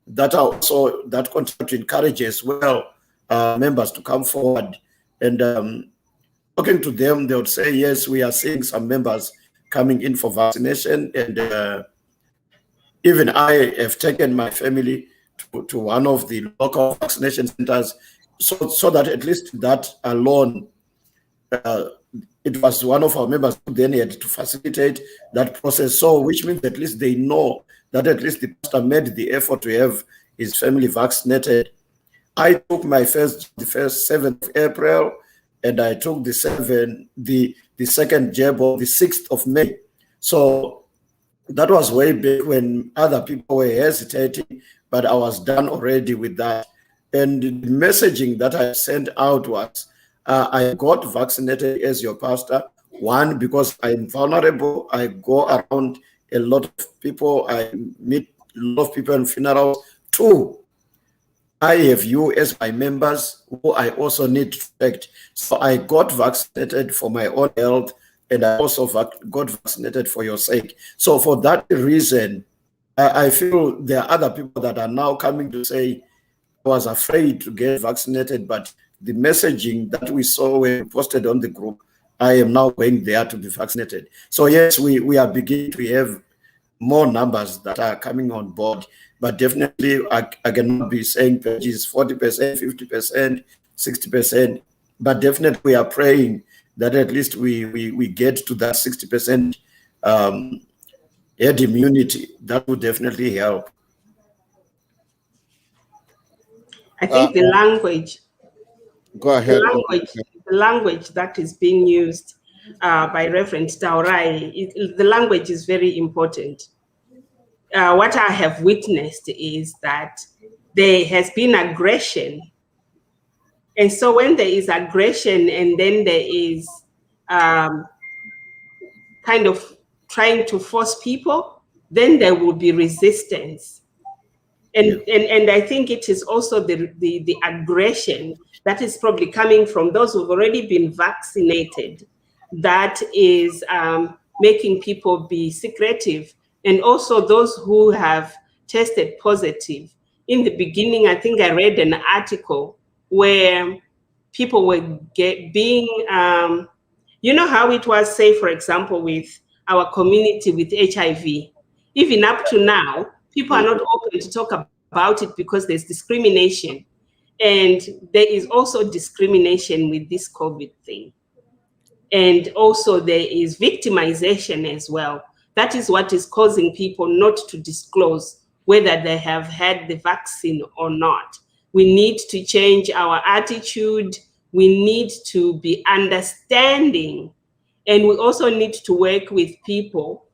C: that are also that continue to encourage as well members to come forward. And talking to them, they would say, yes, we are seeing some members coming in for vaccination, and even I have taken my family to one of the local vaccination centers, so that at least that alone, it was one of our members who then had to facilitate that process. So which means at least they know that at least the pastor made the effort to have his family vaccinated. I took my the first 7th of April, and I took the second jab on the 6th of May. So that was way back when other people were hesitating, but I was done already with that. And the messaging that I sent out was, I got vaccinated as your pastor. One, because I'm vulnerable. I go around a lot of people. I meet a lot of people in funerals. Two, I have you as my members who I also need to protect. So I got vaccinated for my own health, and I also got vaccinated for your sake. So for that reason, I feel there are other people that are now coming to say, I was afraid to get vaccinated, but the messaging that we saw when posted on the group, I am now going there to be vaccinated. So yes, we are beginning to have more numbers that are coming on board, but definitely I cannot be saying pledges 40%, 50%, 60%, but definitely we are praying that at least we get to that 60% herd immunity. That would definitely help.
A: I think the language,
B: Go ahead.
A: the language that is being used by Reverend Taurai, the language is very important. What I have witnessed is that there has been aggression. And so when there is aggression and then there is kind of trying to force people, then there will be resistance. And I think it is also the aggression that is probably coming from those who've already been vaccinated that is making people be secretive. And also those who have tested positive. In the beginning, I think I read an article where people were being, you know how it was, say, for example, with our community with HIV. Even up to now, people are not open to talk about it because there's discrimination. And there is also discrimination with this COVID thing. And also there is victimization as well. That is what is causing people not to disclose whether they have had the vaccine or not. We need to change our attitude. We need to be understanding. And we also need to work with people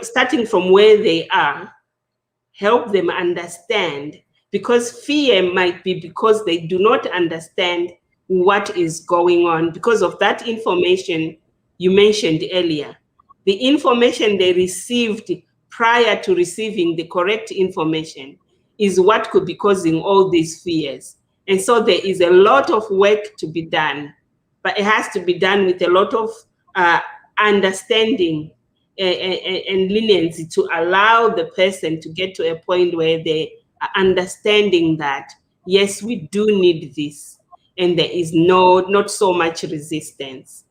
A: starting from where they are, help them understand, because fear might be because they do not understand what is going on because of that information you mentioned earlier. The information they received prior to receiving the correct information is what could be causing all these fears. And so there is a lot of work to be done, but it has to be done with a lot of understanding and leniency to allow the person to get to a point where they are understanding that, yes, we do need this, and there is not so much resistance.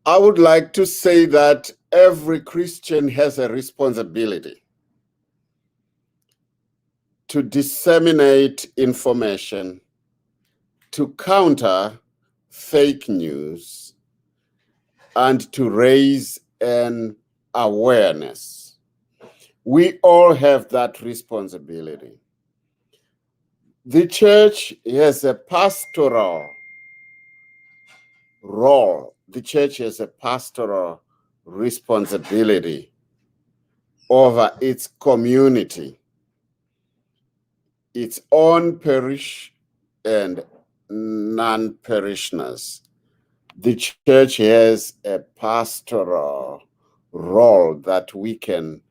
B: I would like to say that every Christian has a responsibility to disseminate information, to counter fake news, and to raise an awareness. We all have that responsibility. The church has a pastoral role. The church has a pastoral responsibility over its community, its own parish and non-parishioners. The church has a pastoral role that we can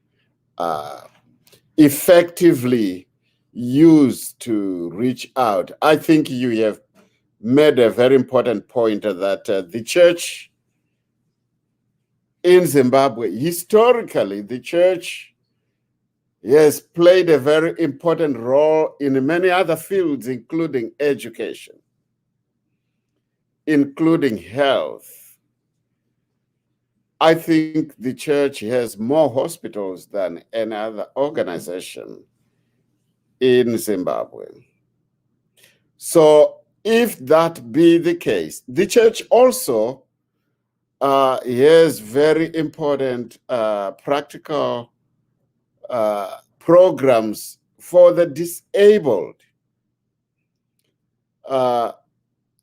B: effectively use to reach out. I think you have made a very important point that the church in Zimbabwe, historically, the church has played a very important role in many other fields, including education, including health. I think the church has more hospitals than any other organization in Zimbabwe. So if that be the case, the church also has very important practical programs for the disabled.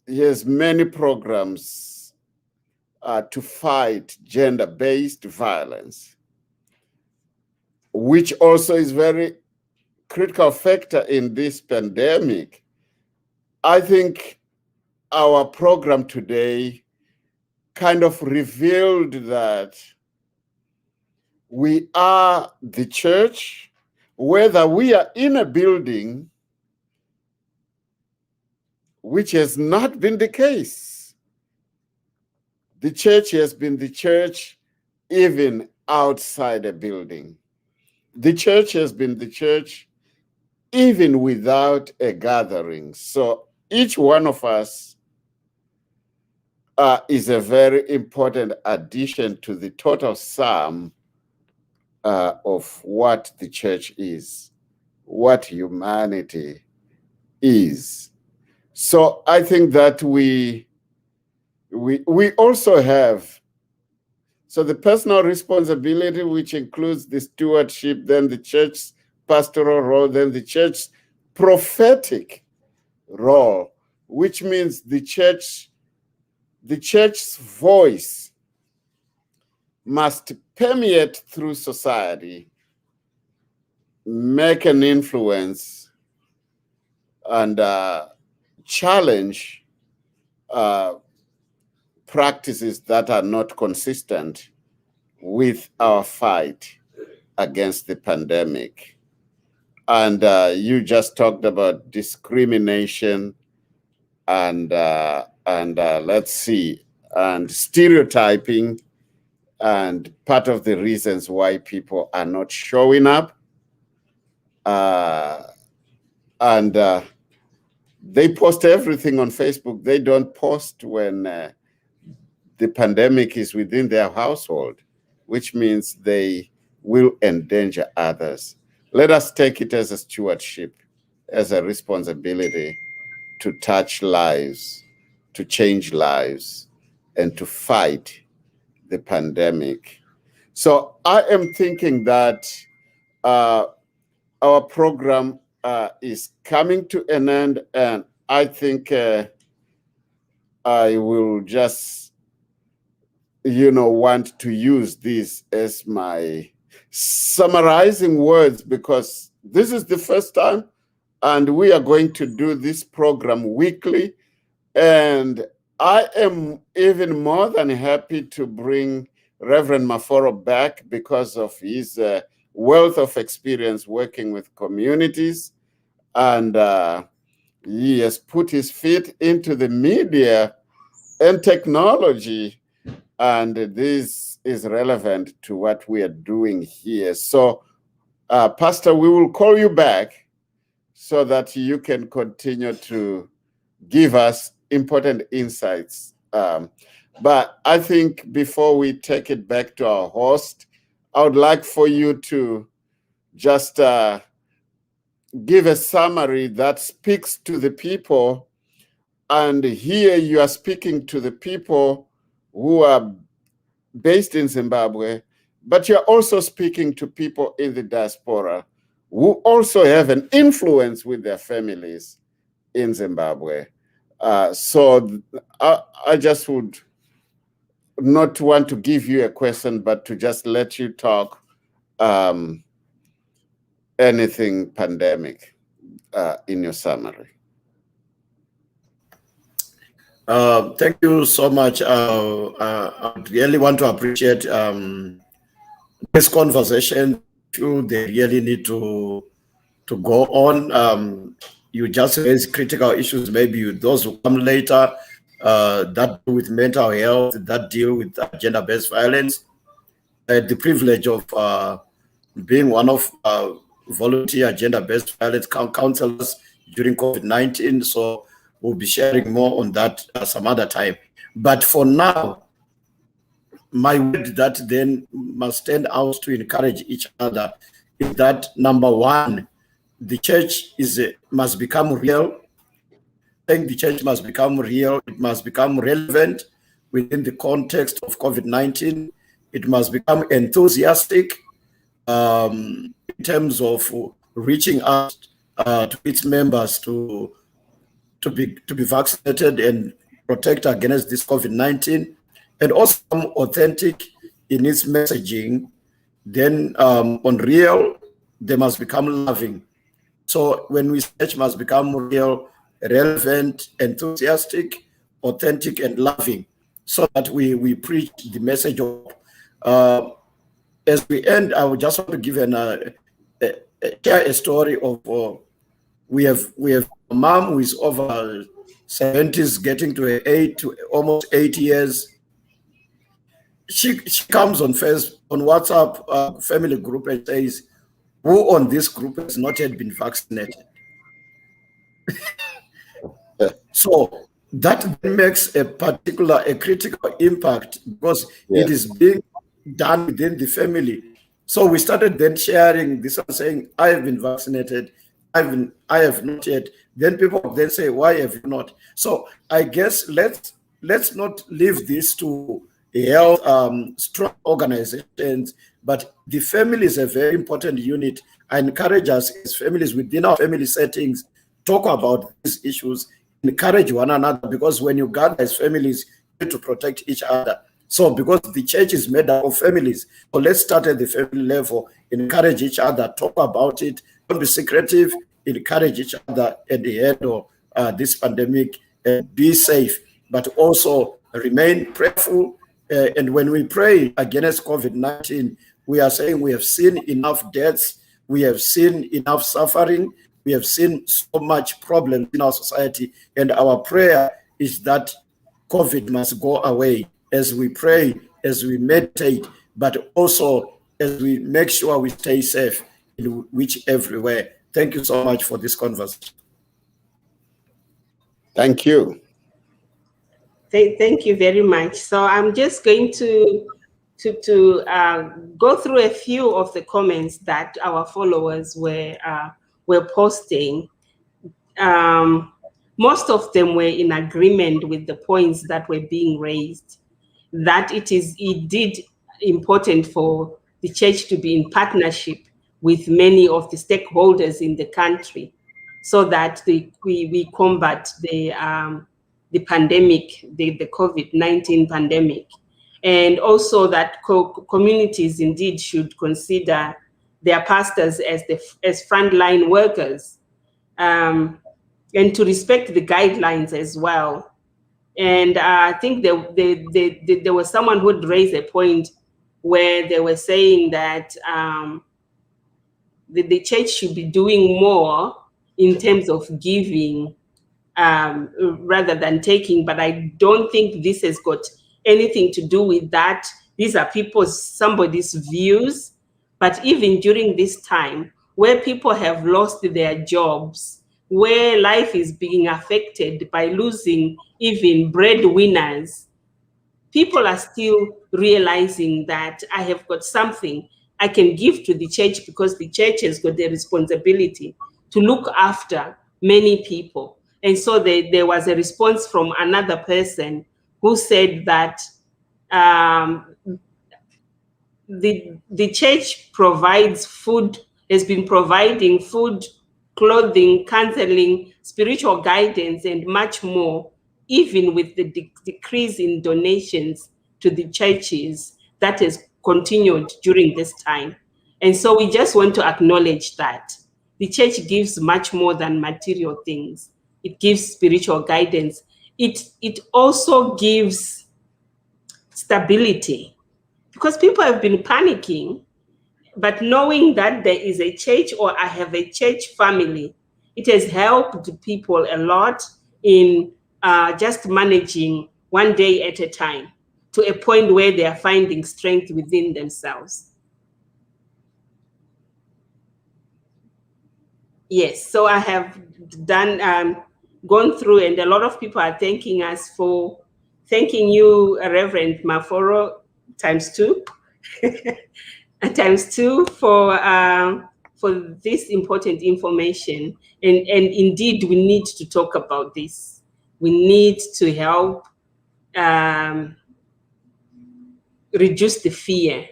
B: He has many programs to fight gender-based violence, which also is very critical factor in this pandemic, I think our program today kind of revealed that we are the church, whether we are in a building, which has not been the case. The church has been the church even outside a building. The church has been the church even without a gathering. So each one of us is a very important addition to the total sum of what the church is, what humanity is. So I think that we also have, so the personal responsibility, which includes the stewardship, then the church's pastoral role, then the church's prophetic role, which means the church's voice must permeate through society, make an influence, and challenge practices that are not consistent with our fight against the pandemic. And you just talked about discrimination and let's see, and stereotyping, and part of the reasons why people are not showing up. And they post everything on Facebook. They don't post when the pandemic is within their household, which means they will endanger others. Let us take it as a stewardship, as a responsibility to touch lives, to change lives, and to fight the pandemic. So I am thinking that our program is coming to an end, and I think I will just, want to use this as my summarizing words, because this is the first time, and we are going to do this program weekly. And I am even more than happy to bring Reverend Maforo back because of his wealth of experience working with communities. And he has put his feet into the media and technology. And this is relevant to what we are doing here. So, Pastor, we will call you back so that you can continue to give us important insights. But I think before we take it back to our host, I would like for you to just give a summary that speaks to the people. And here you are speaking to the people who are based in Zimbabwe, but you're also speaking to people in the diaspora who also have an influence with their families in Zimbabwe. So I just would not want to give you a question, but to just let you talk anything pandemic in your summary.
C: Thank you so much. I really want to appreciate this conversation. They really need to go on. You just raise critical issues, maybe those who come later, that deal with mental health, that deal with gender-based violence. I had the privilege of being one of volunteer gender-based violence counselors during COVID-19. So we'll be sharing more on that some other time. But for now, my word that then must stand out to encourage each other is that, number one, the church must become real. I think the church must become real. It must become relevant within the context of COVID-19. It must become enthusiastic in terms of reaching out to its members to be vaccinated and protect against this COVID-19, and also authentic in its messaging. Then on real, they must become loving. So when we say church must become real, relevant, enthusiastic, authentic, and loving, so that we preach the message of. As we end, I would just want to give share a story of we have a mom who is over 70s, getting to almost 8 years. She comes on WhatsApp family group and says, "Who on this group has not yet been vaccinated?" So that makes a critical impact, because it is being done within the family. So we started then sharing this and saying, "I have been vaccinated. I have not yet." Then people then say, "Why have you not?" So I guess let's not leave this to health strong organizations, but the family is a very important unit. I encourage us as families within our family settings, talk about these issues, encourage one another, because when you gather as families, you need to protect each other. So because the church is made up of families, so let's start at the family level, encourage each other, talk about it, don't be secretive, encourage each other at the end of this pandemic, be safe, but also remain prayerful. And when we pray against COVID-19, we are saying we have seen enough deaths, we have seen enough suffering, we have seen so much problems in our society, and our prayer is that COVID must go away as we pray, as we meditate, but also as we make sure we stay safe in which everywhere. Thank you so much for this conversation.
B: Thank you.
A: Thank you very much. So I'm just going to go through a few of the comments that our followers were posting. Most of them were in agreement with the points that were being raised, that it is indeed important for the church to be in partnership with many of the stakeholders in the country, so that we combat the pandemic, the COVID-19 pandemic. And also that communities indeed should consider their pastors as frontline workers, and to respect the guidelines as well. And I think there was someone who would raise a point where they were saying that the church should be doing more in terms of giving rather than taking. But I don't think this has got anything to do with that. These are somebody's views. But even during this time, where people have lost their jobs, where life is being affected by losing even breadwinners, people are still realizing that I have got something I can give to the church, because the church has got the responsibility to look after many people. And so there was a response from another person who said that the church provides food, has been providing food, clothing, counseling, spiritual guidance, and much more, even with the decrease in donations to the churches that has continued during this time. And so we just want to acknowledge that the church gives much more than material things. It gives spiritual guidance. It also gives stability, because people have been panicking, but knowing that there is a church, or I have a church family, it has helped people a lot in just managing one day at a time, to a point where they are finding strength within themselves. Yes, so I have gone through, and a lot of people are thanking you, Reverend Maforo, ×2. ×2 for this important information. And indeed, we need to talk about this. We need to help reduce the fear.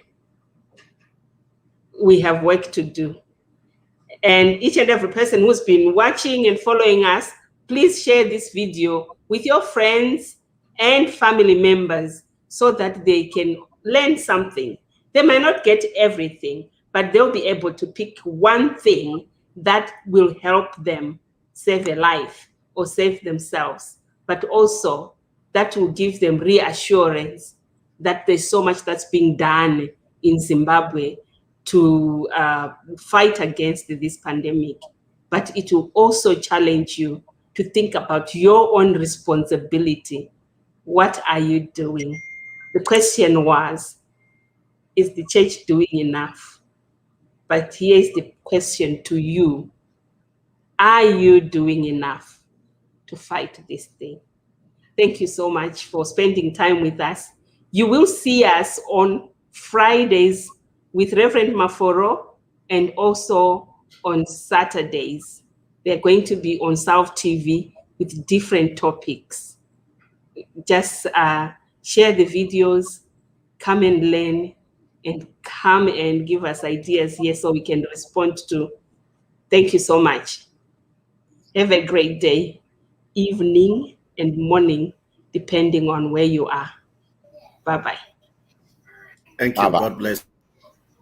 A: We have work to do. And each and every person who's been watching and following us, please share this video with your friends and family members, so that they can learn something. They might not get everything, but they'll be able to pick one thing that will help them save a life or save themselves, but also that will give them reassurance that there's so much that's being done in Zimbabwe to fight against this pandemic. But it will also challenge you to think about your own responsibility. What are you doing? The question was, is the church doing enough? But here's the question to you. Are you doing enough to fight this thing? Thank you so much for spending time with us. You will see us on Fridays with Reverend Maforo and also on Saturdays. They're going to be on South TV with different topics. Just share the videos, come and learn, and come and give us ideas here so we can respond to. Thank you so much. Have a great day, evening, and morning, depending on where you are. Bye-bye.
C: Thank you.
B: Bye-bye.
C: God bless.